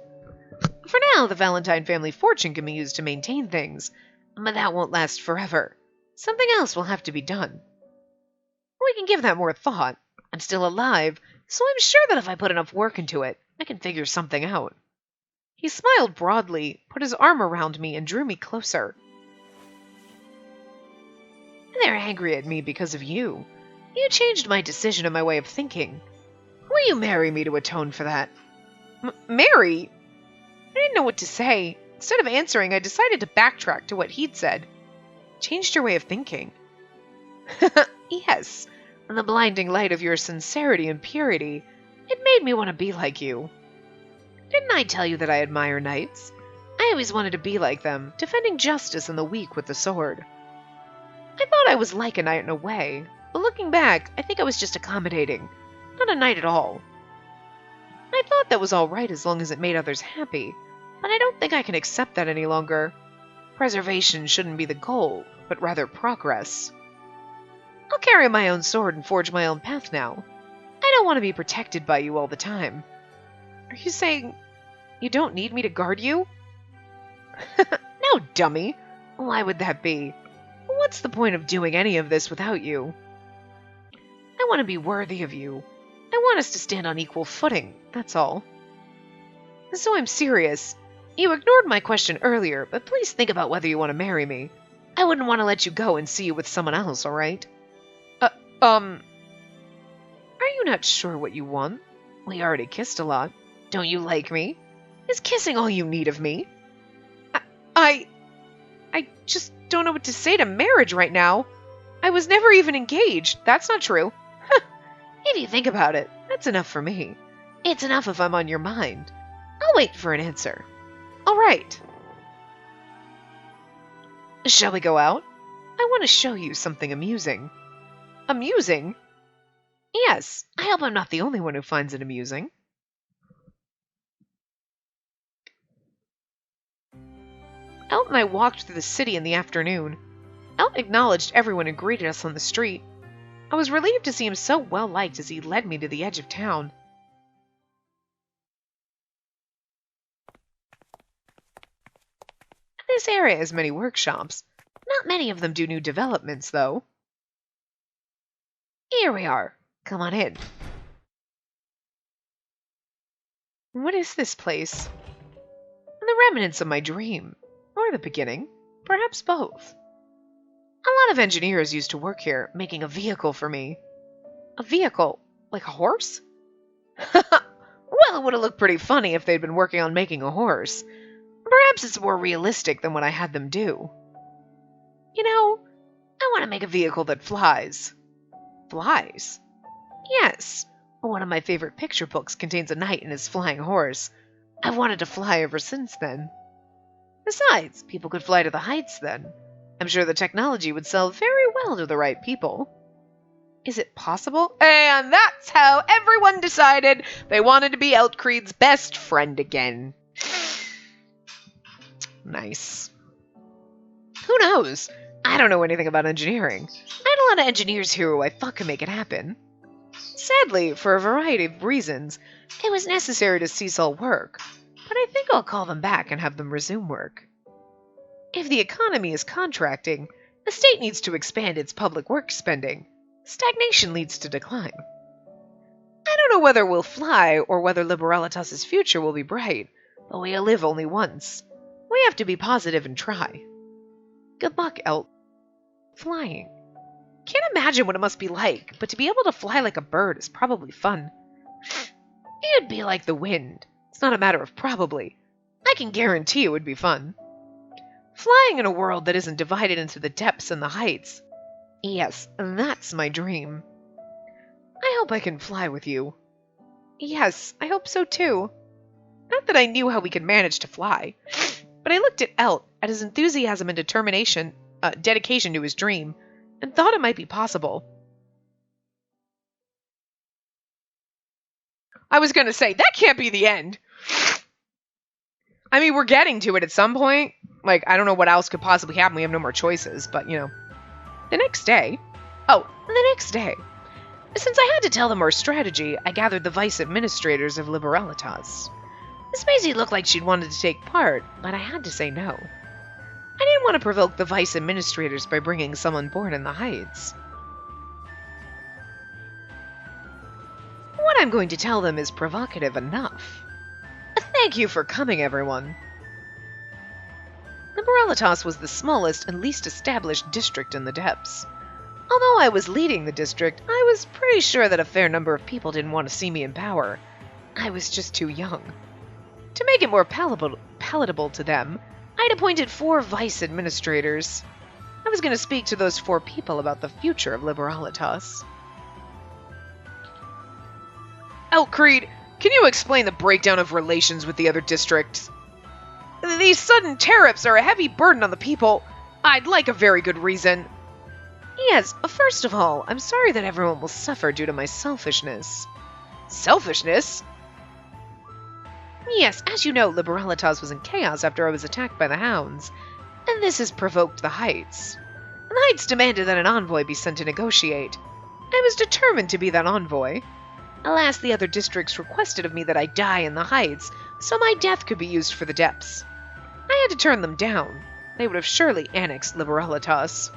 For now, the Valentine family fortune can be used to maintain things, but that won't last forever. Something else will have to be done. We can give that more thought. I'm still alive, so I'm sure that if I put enough work into it, I can figure something out. He smiled broadly, put his arm around me, and drew me closer. They're angry at me because of you. You changed my decision and my way of thinking. Will you marry me to atone for that? Marry? I didn't know what to say. Instead of answering, I decided to backtrack to what he'd said. Changed your way of thinking. Yes. In the blinding light of your sincerity and purity, it made me want to be like you. Didn't I tell you that I admire knights? I always wanted to be like them, defending justice and the weak with the sword. I thought I was like a knight in a way, but looking back, I think I was just accommodating, not a knight at all. I thought that was all right as long as it made others happy, but I don't think I can accept that any longer. Preservation shouldn't be the goal, but rather progress. I'll carry my own sword and forge my own path now. I don't want to be protected by you all the time. Are you saying you don't need me to guard you? No, dummy. Why would that be? What's the point of doing any of this without you? I want to be worthy of you. I want us to stand on equal footing, that's all. So I'm serious. You ignored my question earlier, but please think about whether you want to marry me. I wouldn't want to let you go and see you with someone else, alright? Are you not sure what you want? We already kissed a lot. Don't you like me? Is kissing all you need of me? I just don't know what to say to marriage right now. I was never even engaged. That's not true. If you think about it, that's enough for me. It's enough if I'm on your mind. I'll wait for an answer. All right. Shall we go out? I want to show you something amusing. Amusing? Yes, I hope I'm not the only one who finds it amusing. Elt and I walked through the city in the afternoon. Elt acknowledged everyone who greeted us on the street. I was relieved to see him so well liked as he led me to the edge of town. This area has many workshops. Not many of them do new developments, though. Here we are. Come on in. What is this place? The remnants of my dream. Or the beginning. Perhaps both. A lot of engineers used to work here, making a vehicle for me. A vehicle? Like a horse? Well, it would have looked pretty funny if they'd been working on making a horse. Perhaps it's more realistic than what I had them do. You know, I want to make a vehicle that flies. Flies? Yes. One of my favorite picture books contains a knight and his flying horse. I've wanted to fly ever since then. Besides, people could fly to the heights then. I'm sure the technology would sell very well to the right people. Is it possible? And that's how everyone decided they wanted to be Eltcreed's best friend again. Nice. Who knows? I don't know anything about engineering. I had a lot of engineers here who I thought could make it happen. Sadly, for a variety of reasons, it was necessary to cease all work, but I think I'll call them back and have them resume work. If the economy is contracting, the state needs to expand its public works spending. Stagnation leads to decline. I don't know whether we'll fly or whether Liberalitas' future will be bright, but we'll live only once. We have to be positive and try. Good luck, Elt. Flying. Can't imagine what it must be like, but to be able to fly like a bird is probably fun. It'd be like the wind. It's not a matter of probably. I can guarantee it would be fun. Flying in a world that isn't divided into the depths and the heights. Yes, that's my dream. I hope I can fly with you. Yes, I hope so too. Not that I knew how we could manage to fly, but I looked at Elt, at his enthusiasm and dedication to his dream, and thought it might be possible. I was going to say, that can't be the end. I mean, we're getting to it at some point. Like, I don't know what else could possibly happen. We have no more choices, but, you know. The next day. Since I had to tell them our strategy, I gathered the vice administrators of Liberalitas. Spacey looked like she'd wanted to take part, but I had to say no. I didn't want to provoke the vice administrators by bringing someone born in the Heights. What I'm going to tell them is provocative enough. Thank you for coming, everyone. Liberalitas was the smallest and least established district in the depths. Although I was leading the district, I was pretty sure that a fair number of people didn't want to see me in power. I was just too young. To make it more palatable to them, I'd appointed 4 vice administrators. I was going to speak to those 4 people about the future of Liberalitas. Elcreed, can you explain the breakdown of relations with the other districts? These sudden tariffs are a heavy burden on the people. I'd like a very good reason. Yes, first of all, I'm sorry that everyone will suffer due to my selfishness. Selfishness? Yes, as you know, Liberalitas was in chaos after I was attacked by the Hounds, and this has provoked the Heights. The Heights demanded that an envoy be sent to negotiate. I was determined to be that envoy. Alas, the other districts requested of me that I die in the Heights, so my death could be used for the depths. I had to turn them down. They would have surely annexed Liberalitas.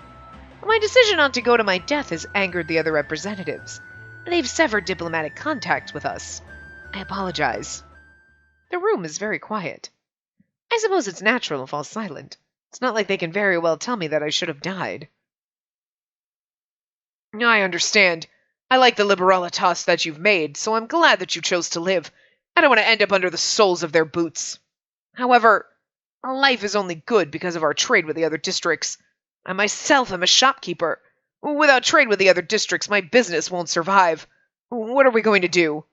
My decision not to go to my death has angered the other representatives. They've severed diplomatic contact with us. I apologize. The room is very quiet. I suppose it's natural to fall silent. It's not like they can very well tell me that I should have died. I understand. I like the Liberalitas that you've made, so I'm glad that you chose to live. I don't want to end up under the soles of their boots. However, life is only good because of our trade with the other districts. I myself am a shopkeeper. Without trade with the other districts, my business won't survive. What are we going to do?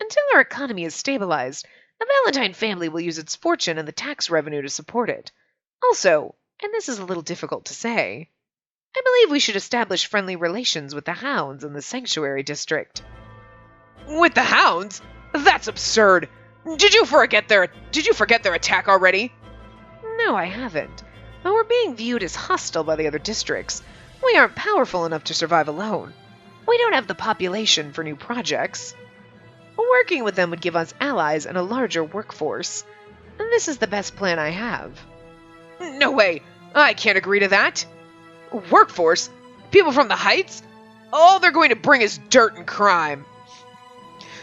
Until our economy is stabilized, the Valentine family will use its fortune and the tax revenue to support it. Also, and this is a little difficult to say, I believe we should establish friendly relations with the Hounds in the Sanctuary District. With the Hounds? That's absurd. Did you forget their attack already? No, I haven't. But we're being viewed as hostile by the other districts. We aren't powerful enough to survive alone. We don't have the population for new projects. Working with them would give us allies and a larger workforce. And this is the best plan I have. No way! I can't agree to that. Workforce? People from the Heights? All they're going to bring is dirt and crime.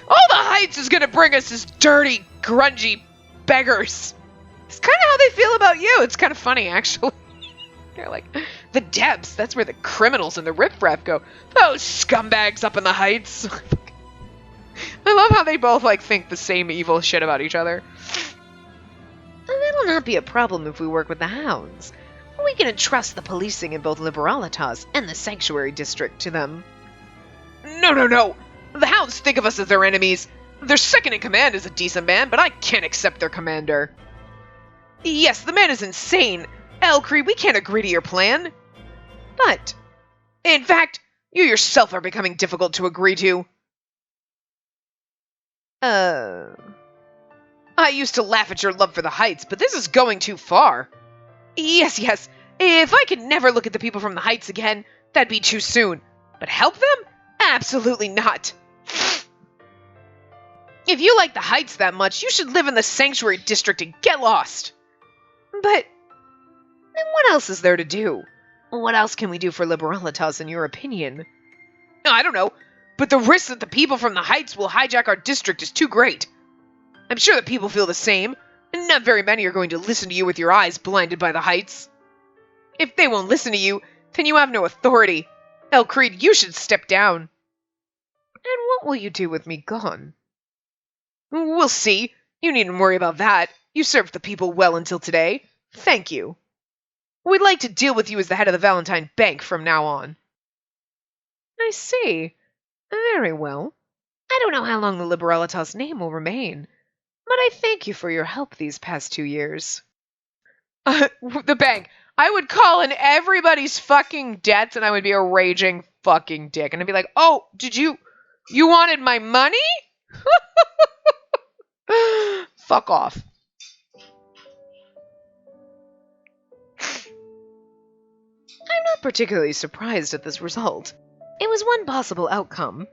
All the Heights is going to bring us is dirty, grungy beggars. It's kind of how they feel about you. It's kind of funny, actually. They're like, the depths, that's where the criminals and the riffraff go. Those scumbags up in the Heights. I love how they both, think the same evil shit about each other. And that'll not be a problem if we work with the Hounds. We can entrust the policing in both Liberalitas and the Sanctuary District to them. No. The Hounds think of us as their enemies. Their second-in-command is a decent man, but I can't accept their commander. Yes, the man is insane. Elcree, we can't agree to your plan. But, in fact, you yourself are becoming difficult to agree to. I used to laugh at your love for the Heights, but this is going too far. Yes, If I could never look at the people from the Heights again, that'd be too soon. But help them? Absolutely not. If you like the Heights that much, you should live in the Sanctuary District and get lost. But then what else is there to do? What else can we do for Liberalitas, in your opinion? I don't know, but the risk that the people from the Heights will hijack our district is too great. I'm sure that people feel the same, and not very many are going to listen to you with your eyes blinded by the Heights. If they won't listen to you, then you have no authority. Elcreed, you should step down. And what will you do with me gone? We'll see. You needn't worry about that. You served the people well until today. Thank you. We'd like to deal with you as the head of the Valentine Bank from now on. I see. Very well. I don't know how long the Liberalitas name will remain, but I thank you for your help these past 2 years. The bank. I would call in everybody's fucking debts and I would be a raging fucking dick. And I'd be like, oh, you wanted my money? Fuck off. I'm not particularly surprised at this result. It was one possible outcome.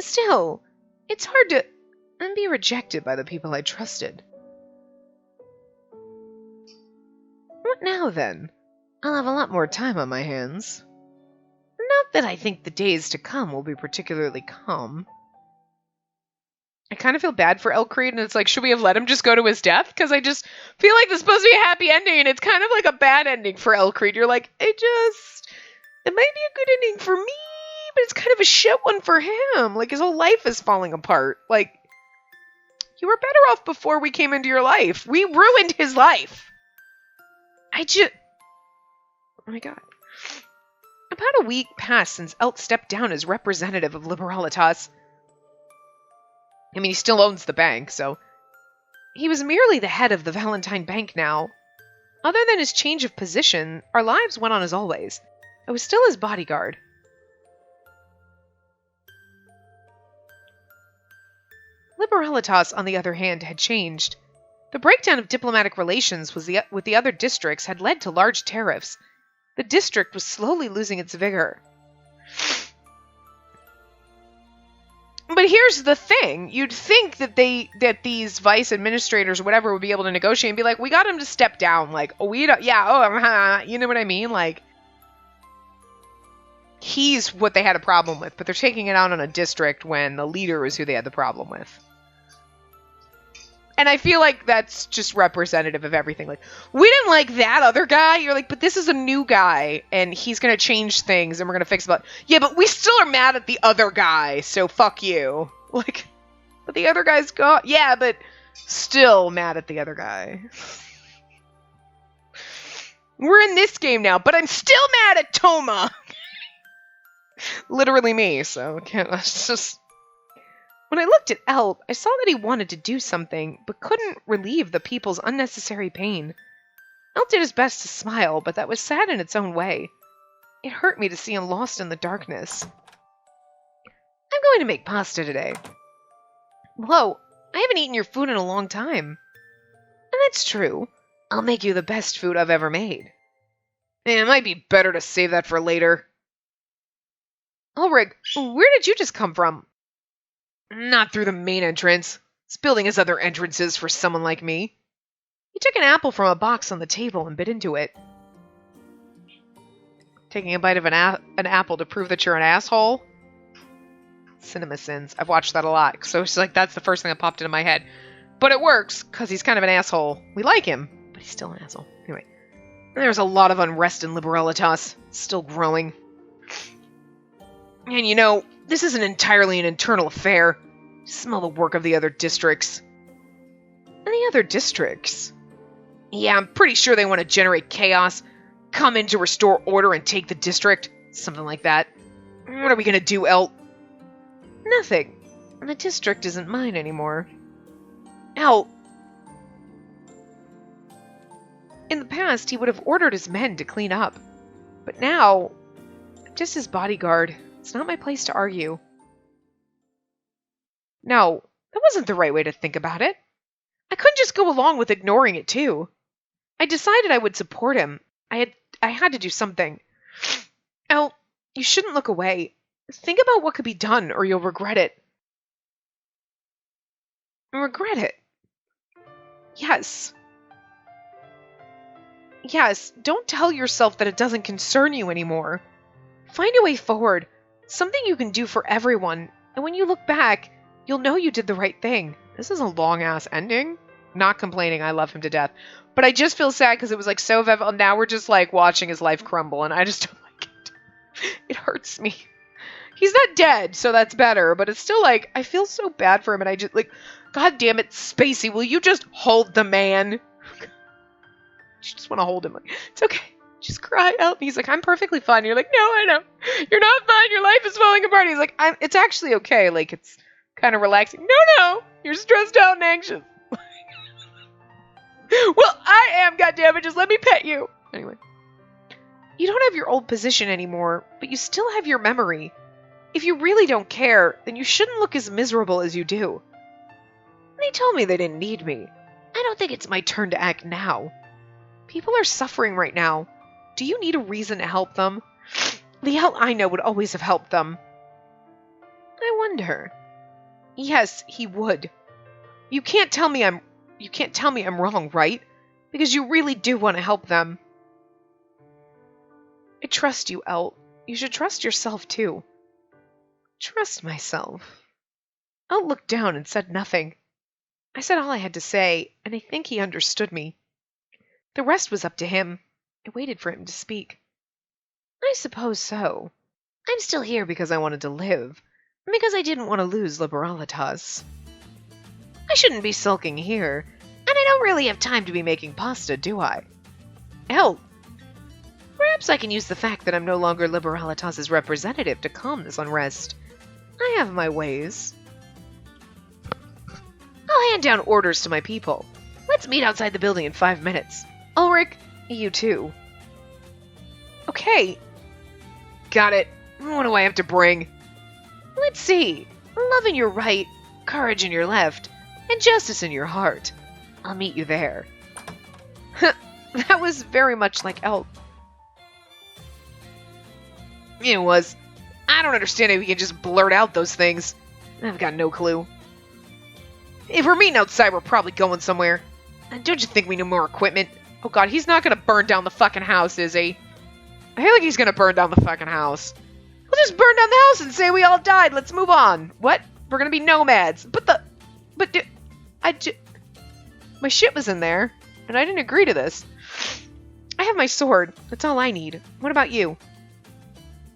Still, it's hard to be rejected by the people I trusted. What now, then? I'll have a lot more time on my hands. Not that I think the days to come will be particularly calm. I kind of feel bad for Elcreed, and it's like, should we have let him just go to his death? Because I just feel like this is supposed to be a happy ending, and it's kind of like a bad ending for Elcreed. You're like, it might be a good ending for me, but it's kind of a shit one for him. Like, his whole life is falling apart. Like, you were better off before we came into your life. We ruined his life. Oh my god. About a week passed since Elt stepped down as representative of Liberalitas. I mean, he still owns the bank, so... He was merely the head of the Valentine Bank now. Other than his change of position, our lives went on as always. I was still his bodyguard. Liberalitas, on the other hand, had changed. The breakdown of diplomatic relations with the other districts had led to large tariffs. The district was slowly losing its vigor. But here's the thing. You'd think that these vice administrators or whatever would be able to negotiate and be like, we got him to step down. Like, oh, we don't, yeah, you know what I mean? Like, he's what they had a problem with, but they're taking it out on a district when the leader is who they had the problem with. And I feel like that's just representative of everything. Like, we didn't like that other guy. You're like, but this is a new guy, and he's going to change things, and we're going to fix it. Yeah, but we still are mad at the other guy, so fuck you. Like, but the other guy's gone. Yeah, but still mad at the other guy. We're in this game now, but I'm still mad at Toma. Literally me, so it's just... When I looked at Elt, I saw that he wanted to do something, but couldn't relieve the people's unnecessary pain. Elt did his best to smile, but that was sad in its own way. It hurt me to see him lost in the darkness. I'm going to make pasta today. Whoa, I haven't eaten your food in a long time. And that's true. I'll make you the best food I've ever made. It might be better to save that for later. Ulrich, where did you just come from? Not through the main entrance. This building has other entrances for someone like me. He took an apple from a box on the table and bit into it. Taking a bite of an apple to prove that you're an asshole? CinemaSins. I've watched that a lot, so it's like that's the first thing that popped into my head. But it works, because he's kind of an asshole. We like him, but he's still an asshole. Anyway. There's a lot of unrest in Liberalitas. It's still growing. And you know, this isn't entirely an internal affair. Smell the work of the other districts. And the other districts? Yeah, I'm pretty sure they want to generate chaos, come in to restore order and take the district. Something like that. What are we gonna do, Elt? Nothing. The district isn't mine anymore. Elt. In the past, he would have ordered his men to clean up. But now, I'm just his bodyguard. It's not my place to argue. No, that wasn't the right way to think about it. I couldn't just go along with ignoring it, too. I decided I would support him. I I had to do something. Elle, you shouldn't look away. Think about what could be done, or you'll regret it. Regret it? Yes. Yes, don't tell yourself that it doesn't concern you anymore. Find a way forward, something you can do for everyone, and when you look back, you'll know you did the right thing. This is a long-ass ending. Not complaining, I love him to death. But I just feel sad because it was like so vivid. Now we're just like watching his life crumble, and I just don't like it. It hurts me. He's not dead, so that's better, but it's still like, I feel so bad for him, and I just like, God damn it, Spacey, will you just hold the man? You just want to hold him. Like, it's okay. Just cry out. He's like, I'm perfectly fine. You're like, no, I know. You're not fine. Your life is falling apart. He's like, it's actually okay. Like, it's kind of relaxing. No. You're stressed out and anxious. Well, I am, goddammit. Just let me pet you. Anyway. You don't have your old position anymore, but you still have your memory. If you really don't care, then you shouldn't look as miserable as you do. They told me they didn't need me. I don't think it's my turn to act now. People are suffering right now. Do you need a reason to help them? The hell I know would always have helped them. I wonder. Yes, he would. You can't tell me I'm wrong, right? Because you really do want to help them. I trust you, Elle. You should trust yourself, too. Trust myself. Elle looked down and said nothing. I said all I had to say, and I think he understood me. The rest was up to him. I waited for him to speak. I suppose so. I'm still here because I wanted to live, and because I didn't want to lose Liberalitas. I shouldn't be sulking here, and I don't really have time to be making pasta, do I? Elle, perhaps I can use the fact that I'm no longer Liberalitas' representative to calm this unrest. I have my ways. I'll hand down orders to my people. Let's meet outside the building in 5 minutes. Ulrich, you too. Okay. Got it. What do I have to bring? Let's see. Love in your right, courage in your left, and justice in your heart. I'll meet you there. That was very much like Elle. It was. I don't understand how we can just blurt out those things. I've got no clue. If we're meeting outside, we're probably going somewhere. Don't you think we need more equipment? Oh god, he's not gonna burn down the fucking house, is he? I feel like he's gonna burn down the fucking house. We'll just burn down the house and say we all died. Let's move on. What? We're gonna be nomads. My shit was in there, and I didn't agree to this. I have my sword. That's all I need. What about you?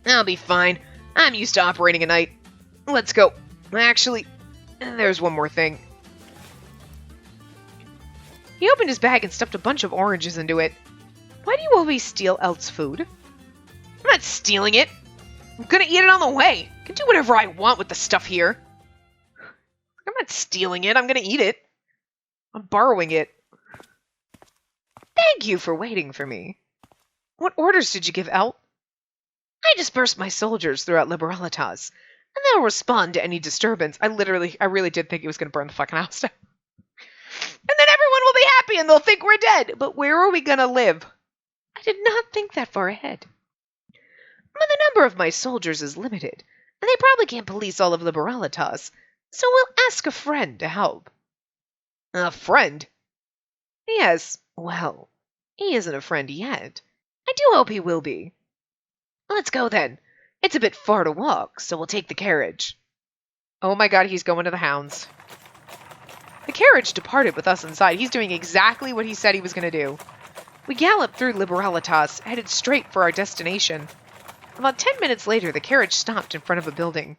I'll be fine. I'm used to operating at night. Let's go. Actually, there's one more thing. He opened his bag and stuffed a bunch of oranges into it. Why do you always steal Elle's food? I'm not stealing it. I'm gonna eat it on the way. I can do whatever I want with the stuff here. I'm not stealing it. I'm gonna eat it. I'm borrowing it. Thank you for waiting for me. What orders did you give, Elle? I dispersed my soldiers throughout Liberalitas, and they'll respond to any disturbance. I really did think he was gonna burn the fucking house down. And then everyone will be happy and they'll think we're dead. But where are we gonna live? I did not think that far ahead. But the number of my soldiers is limited, and they probably can't police all of Liberalitas, so we'll ask a friend to help. A friend? Yes, well, he isn't a friend yet. I do hope he will be. Let's go then. It's a bit far to walk, so we'll take the carriage. Oh my god, he's going to the hounds. The carriage departed with us inside. He's doing exactly what he said he was going to do. We galloped through Liberalitas, headed straight for our destination. About 10 minutes later, the carriage stopped in front of a building.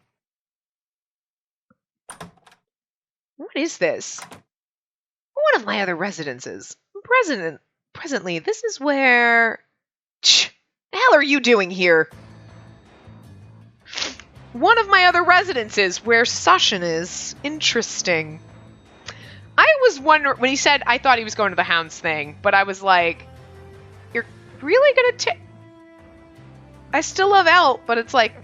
What is this? One of my other residences. Presently, this is where... The hell are you doing here? One of my other residences, where Sashin is. Interesting. I was wondering, when he said, I thought he was going to the Hounds thing, but I was like, you're really gonna I still love Elle, but it's like,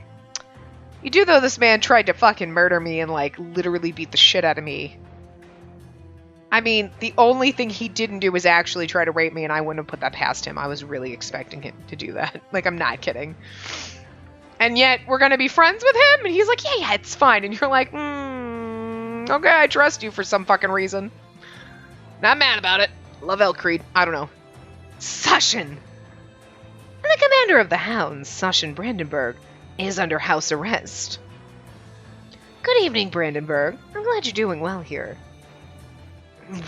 you do though this man tried to fucking murder me and like literally beat the shit out of me. I mean, the only thing he didn't do was actually try to rape me, and I wouldn't have put that past him. I was really expecting him to do that. Like, I'm not kidding. And yet, we're going to be friends with him? And he's like, yeah, it's fine. And you're like, okay, I trust you for some fucking reason. Not mad about it. Love Elkreed. I don't know. Sashin! The commander of the Hounds, Sashin Brandenburg, is under house arrest. Good evening, Brandenburg. I'm glad you're doing well here.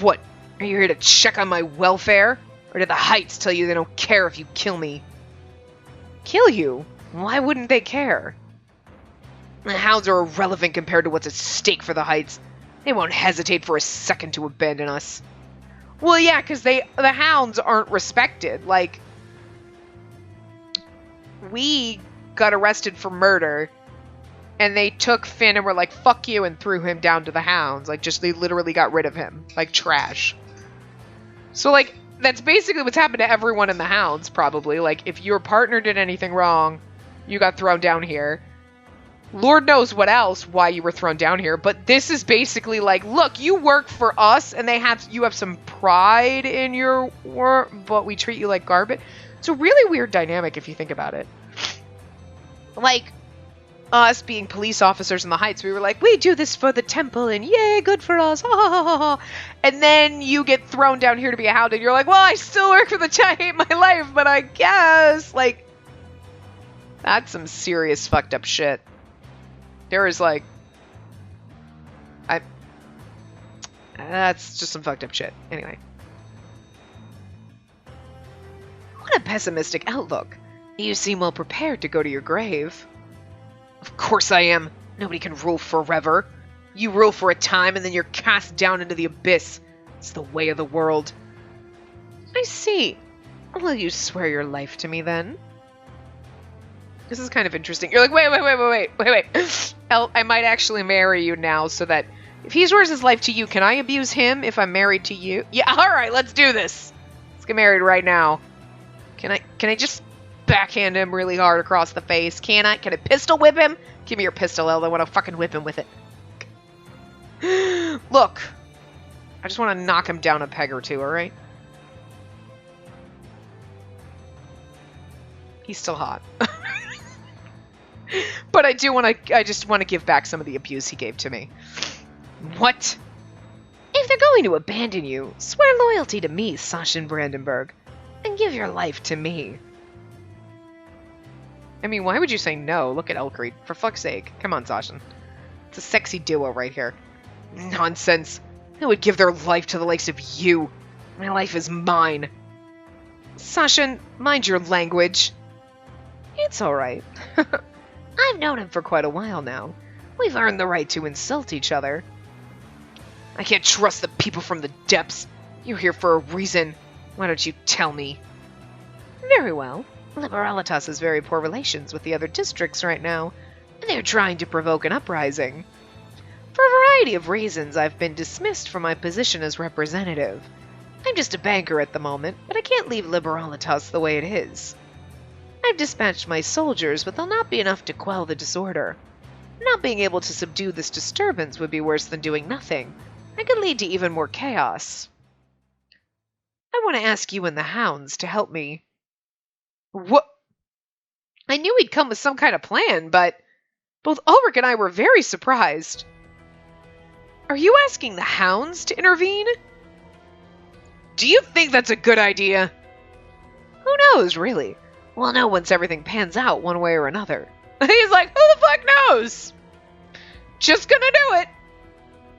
What? Are you here to check on my welfare? Or did the Heights tell you they don't care if you kill me? Kill you? Why wouldn't they care? The Hounds are irrelevant compared to what's at stake for the Heights. They won't hesitate for a second to abandon us. Well, yeah, because the Hounds aren't respected. Like, we got arrested for murder, and they took Finn and were like, fuck you, and threw him down to the Hounds. Like, just, they literally got rid of him. Like, trash. So, like, that's basically what's happened to everyone in the Hounds, probably. Like, if your partner did anything wrong, you got thrown down here. Lord knows what else, why you were thrown down here, but this is basically like, look, you work for us, and you have some pride in your work, but we treat you like garbage. It's a really weird dynamic if you think about it. Like, us being police officers in the Heights, we were like, we do this for the temple, and yay, good for us, ha ha ha ha. And then you get thrown down here to be a hound, and you're like, well, I still work for I hate my life, but I guess, like, that's some serious fucked up shit. There is, like, that's just some fucked up shit. Anyway. What a pessimistic outlook. You seem well prepared to go to your grave. Of course I am. Nobody can rule forever. You rule for a time and then you're cast down into the abyss. It's the way of the world. I see. Will you swear your life to me then? This is kind of interesting. You're like, wait. I might actually marry you now so that if he swears his life to you, can I abuse him if I'm married to you? Yeah, alright, let's do this. Let's get married right now. Can I just backhand him really hard across the face? Can I pistol whip him? Give me your pistol, El. I want to fucking whip him with it. Look. I just want to knock him down a peg or two, alright? He's still hot. But I just want to give back some of the abuse he gave to me. What? If they're going to abandon you, swear loyalty to me, Sashin Brandenburg, and give your life to me. I mean, why would you say no? Look at Elkreed. For fuck's sake. Come on, Sashin. It's a sexy duo right here. Nonsense. I would give their life to the likes of you. My life is mine. Sashin, mind your language. It's alright. I've known him for quite a while now. We've earned the right to insult each other. I can't trust the people from the depths. You're here for a reason. Why don't you tell me? Very well. Liberalitas has very poor relations with the other districts right now. They're trying to provoke an uprising. For a variety of reasons, I've been dismissed from my position as representative. I'm just a banker at the moment, but I can't leave Liberalitas the way it is. I've dispatched my soldiers, but they'll not be enough to quell the disorder. Not being able to subdue this disturbance would be worse than doing nothing. It could lead to even more chaos. I want to ask you and the Hounds to help me. What? I knew he'd come with some kind of plan, but both Ulrich and I were very surprised. Are you asking the Hounds to intervene? Do you think that's a good idea? Who knows, really? We'll know once everything pans out one way or another. He's like, who the fuck knows? Just gonna do it.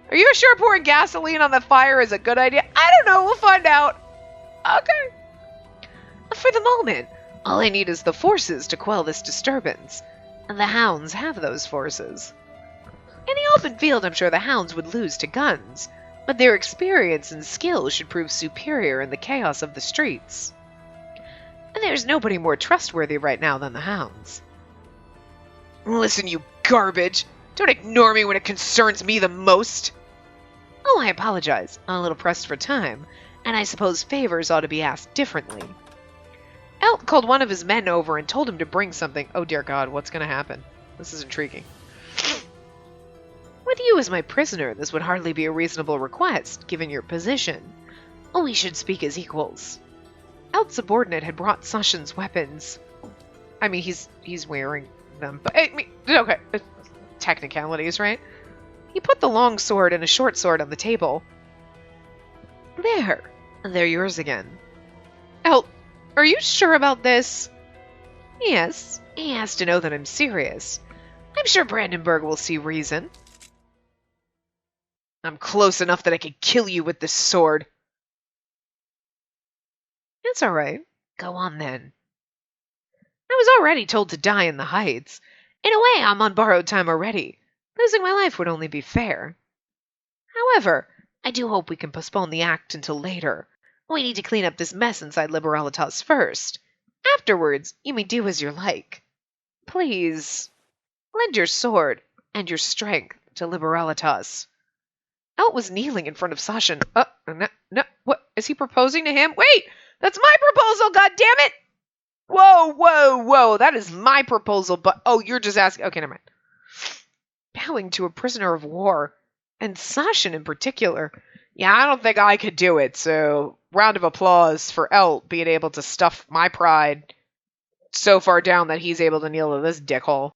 Are you sure pouring gasoline on the fire is a good idea? I don't know, we'll find out. Okay. For the moment, all I need is the forces to quell this disturbance. And the Hounds have those forces. In the open field, I'm sure the Hounds would lose to guns, but their experience and skill should prove superior in the chaos of the streets. And there's nobody more trustworthy right now than the Hounds. Listen, you garbage! Don't ignore me when it concerns me the most! Oh, I apologize. I'm a little pressed for time, and I suppose favors ought to be asked differently. Elk called one of his men over and told him to bring something. Oh dear God, what's going to happen? This is intriguing. with you as my prisoner, this would hardly be a reasonable request, given your position. We should speak as equals. Elt's subordinate had brought Sashin's weapons. I mean, he's wearing them, but okay, technicalities, right? He put the long sword and a short sword on the table. There, they're yours again. Elt, are you sure about this? Yes, he has to know that I'm serious. I'm sure Brandenburg will see reason. I'm close enough that I could kill you with this sword. It's all right. Go on then. I was already told to die in the Heights. In a way, I'm on borrowed time already. Losing my life would only be fair. However, I do hope we can postpone the act until later. We need to clean up this mess inside Liberalitas first. Afterwards, you may do as you like. Please, lend your sword and your strength to Liberalitas. Elt was kneeling in front of Sashin. No, what? Is he proposing to him? Wait! That's my proposal, goddammit! Whoa, that is my proposal, but, you're just asking, okay, never mind. Bowing to a prisoner of war, and Sashin in particular. Yeah, I don't think I could do it, so round of applause for Elt being able to stuff my pride so far down that he's able to kneel to this dickhole.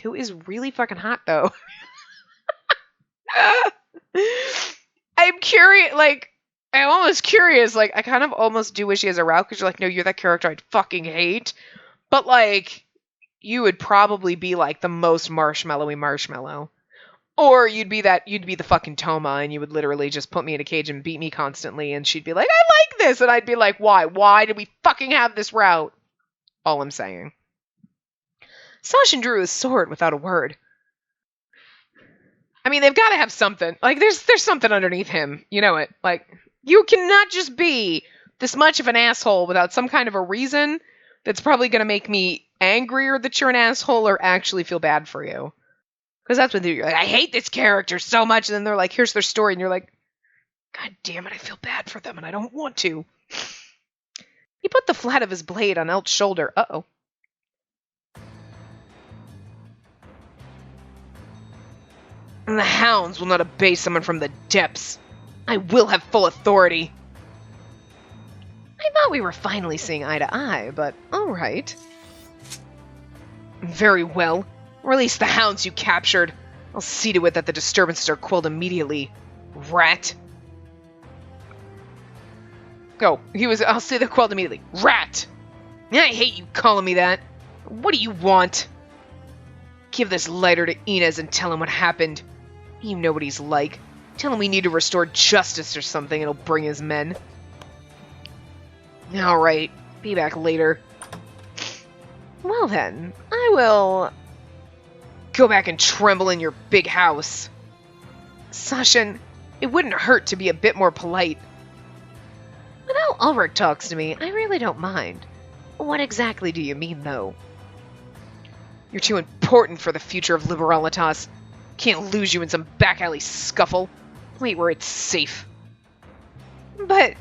Who is really fucking hot, though. I'm curious, I'm almost curious, I kind of almost do wish he has a route, because you're like, no, you're that character I'd fucking hate, but, you would probably be, the most marshmallowy marshmallow. Or you'd be the fucking Toma, and you would literally just put me in a cage and beat me constantly, and she'd be like, I like this, and I'd be like, why? Why did we fucking have this route? All I'm saying. Sashin drew his sword without a word. I mean, they've got to have something. There's something underneath him. You know it. You cannot just be this much of an asshole without some kind of a reason that's probably going to make me angrier that you're an asshole or actually feel bad for you. Because that's what you're like, I hate this character so much, and then they're like, here's their story, and you're like, God damn it, I feel bad for them, and I don't want to. He put the flat of his blade on Elt's shoulder. Uh-oh. And the hounds will not obey someone from the depths. I will have full authority. I thought we were finally seeing eye to eye, but all right. Very well. Release the hounds you captured. I'll see to it that the disturbances are quelled immediately. Rat. Go. I'll see they're quelled immediately. Rat! I hate you calling me that. What do you want? Give this lighter to Inez and tell him what happened. You know what he's like. Tell him we need to restore justice or something, and he'll bring his men. Alright, be back later. Well then, I will go back and tremble in your big house. Sashin, it wouldn't hurt to be a bit more polite. When Ulrich talks to me, I really don't mind. What exactly do you mean, though? You're too important for the future of Liberalitas. Can't lose you in some back alley scuffle. Wait where it's safe. But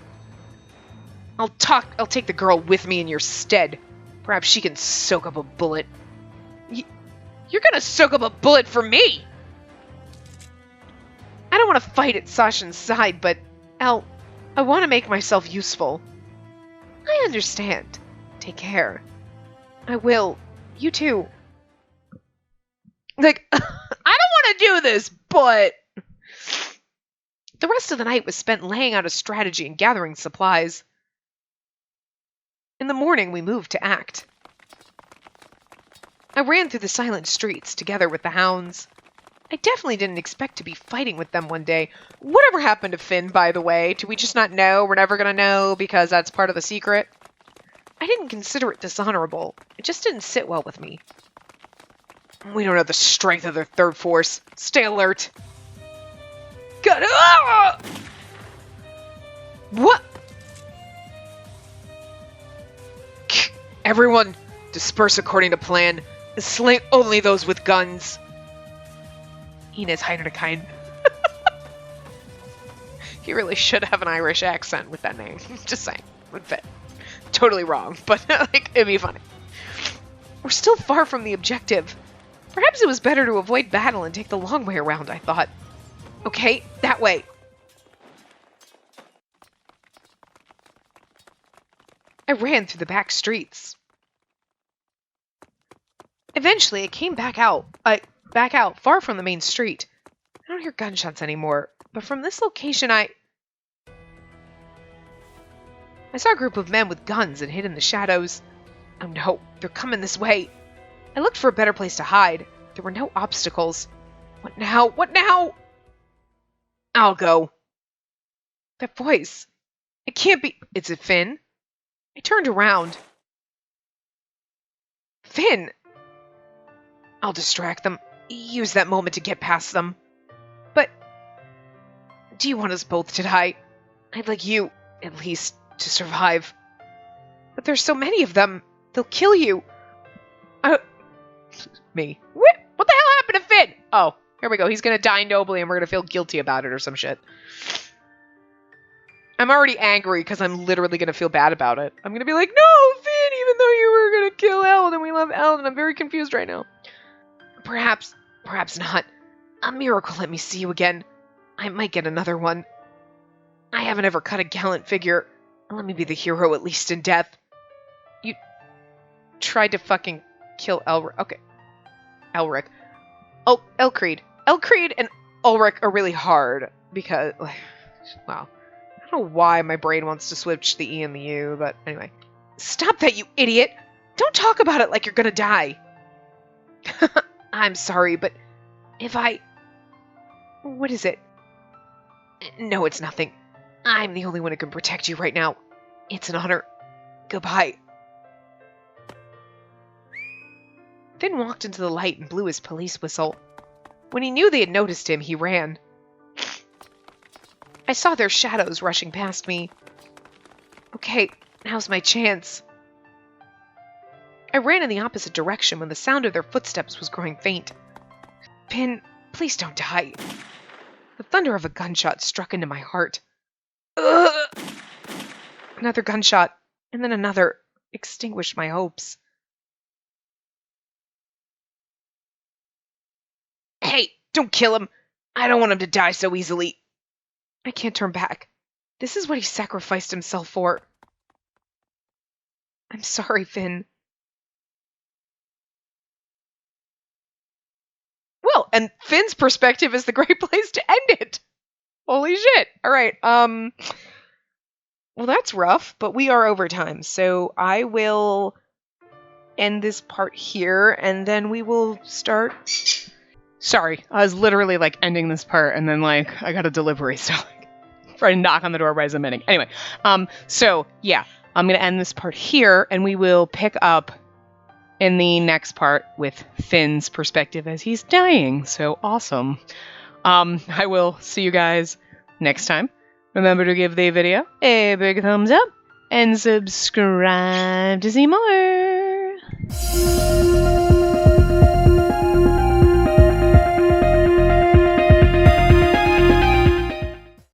I'll take the girl with me in your stead. Perhaps she can soak up a bullet. You're gonna soak up a bullet for me! I don't want to fight at Sashin's side, but I want to make myself useful. I understand. Take care. I will. You too. I don't want to do this, but... The rest of the night was spent laying out a strategy and gathering supplies. In the morning, we moved to act. I ran through the silent streets together with the hounds. I definitely didn't expect to be fighting with them one day. Whatever happened to Finn, by the way? Do we just not know? We're never going to know because that's part of the secret? I didn't consider it dishonorable. It just didn't sit well with me. We don't have the strength of their third force. Stay alert. God. Ah! What? Everyone, disperse according to plan. Slay only those with guns. Inez Heinrich. He really should have an Irish accent with that name. Just saying. Would fit. Totally wrong, but it'd be funny. We're still far from the objective. Perhaps it was better to avoid battle and take the long way around, I thought. Okay, that way. I ran through the back streets. Eventually, I came back out, far from the main street. I don't hear gunshots anymore, but from this location I saw a group of men with guns and hid in the shadows. Oh no, they're coming this way. I looked for a better place to hide. There were no obstacles. What now? What now? I'll go. That voice. It can't be. Is it Finn? I turned around. Finn! I'll distract them. Use that moment to get past them. But do you want us both to die? I'd like you, at least, to survive. But there's so many of them. They'll kill you. Me. What the hell happened to Finn? Oh, here we go. He's going to die nobly and we're going to feel guilty about it or some shit. I'm already angry because I'm literally going to feel bad about it. I'm going to be like, no, Finn, even though you were going to kill Ellen and we love Ellen, I'm very confused right now. Perhaps not. A miracle let me see you again. I might get another one. I haven't ever cut a gallant figure. Let me be the hero, at least in death. You tried to fucking kill Elric. Okay. Elric. Oh, Elcreed. Elcreed and Ulrich are really hard because, like, wow. I don't know why my brain wants to switch the E and the U, but anyway. Stop that, you idiot! Don't talk about it like you're gonna die. I'm sorry, but if I... What is it? No, it's nothing. I'm the only one who can protect you right now. It's an honor. Goodbye. Finn walked into the light and blew his police whistle. When he knew they had noticed him, he ran. I saw their shadows rushing past me. Okay, now's my chance. I ran in the opposite direction when the sound of their footsteps was growing faint. Finn, please don't die. The thunder of a gunshot struck into my heart. Ugh! Another gunshot, and then another, extinguished my hopes. Hey, don't kill him. I don't want him to die so easily. I can't turn back. This is what he sacrificed himself for. I'm sorry, Finn. Well, and Finn's perspective is the great place to end it. Holy shit. All right. Well, that's rough, but we are over time. So I will end this part here, and then we will start... Sorry, I was literally, like, ending this part, and then, like, I got a delivery, so, like, trying to knock on the door right as I'm ending. Anyway, so, yeah, I'm going to end this part here, and we will pick up in the next part with Finn's perspective as he's dying. So, awesome. I will see you guys next time. Remember to give the video a big thumbs up, and subscribe to see more.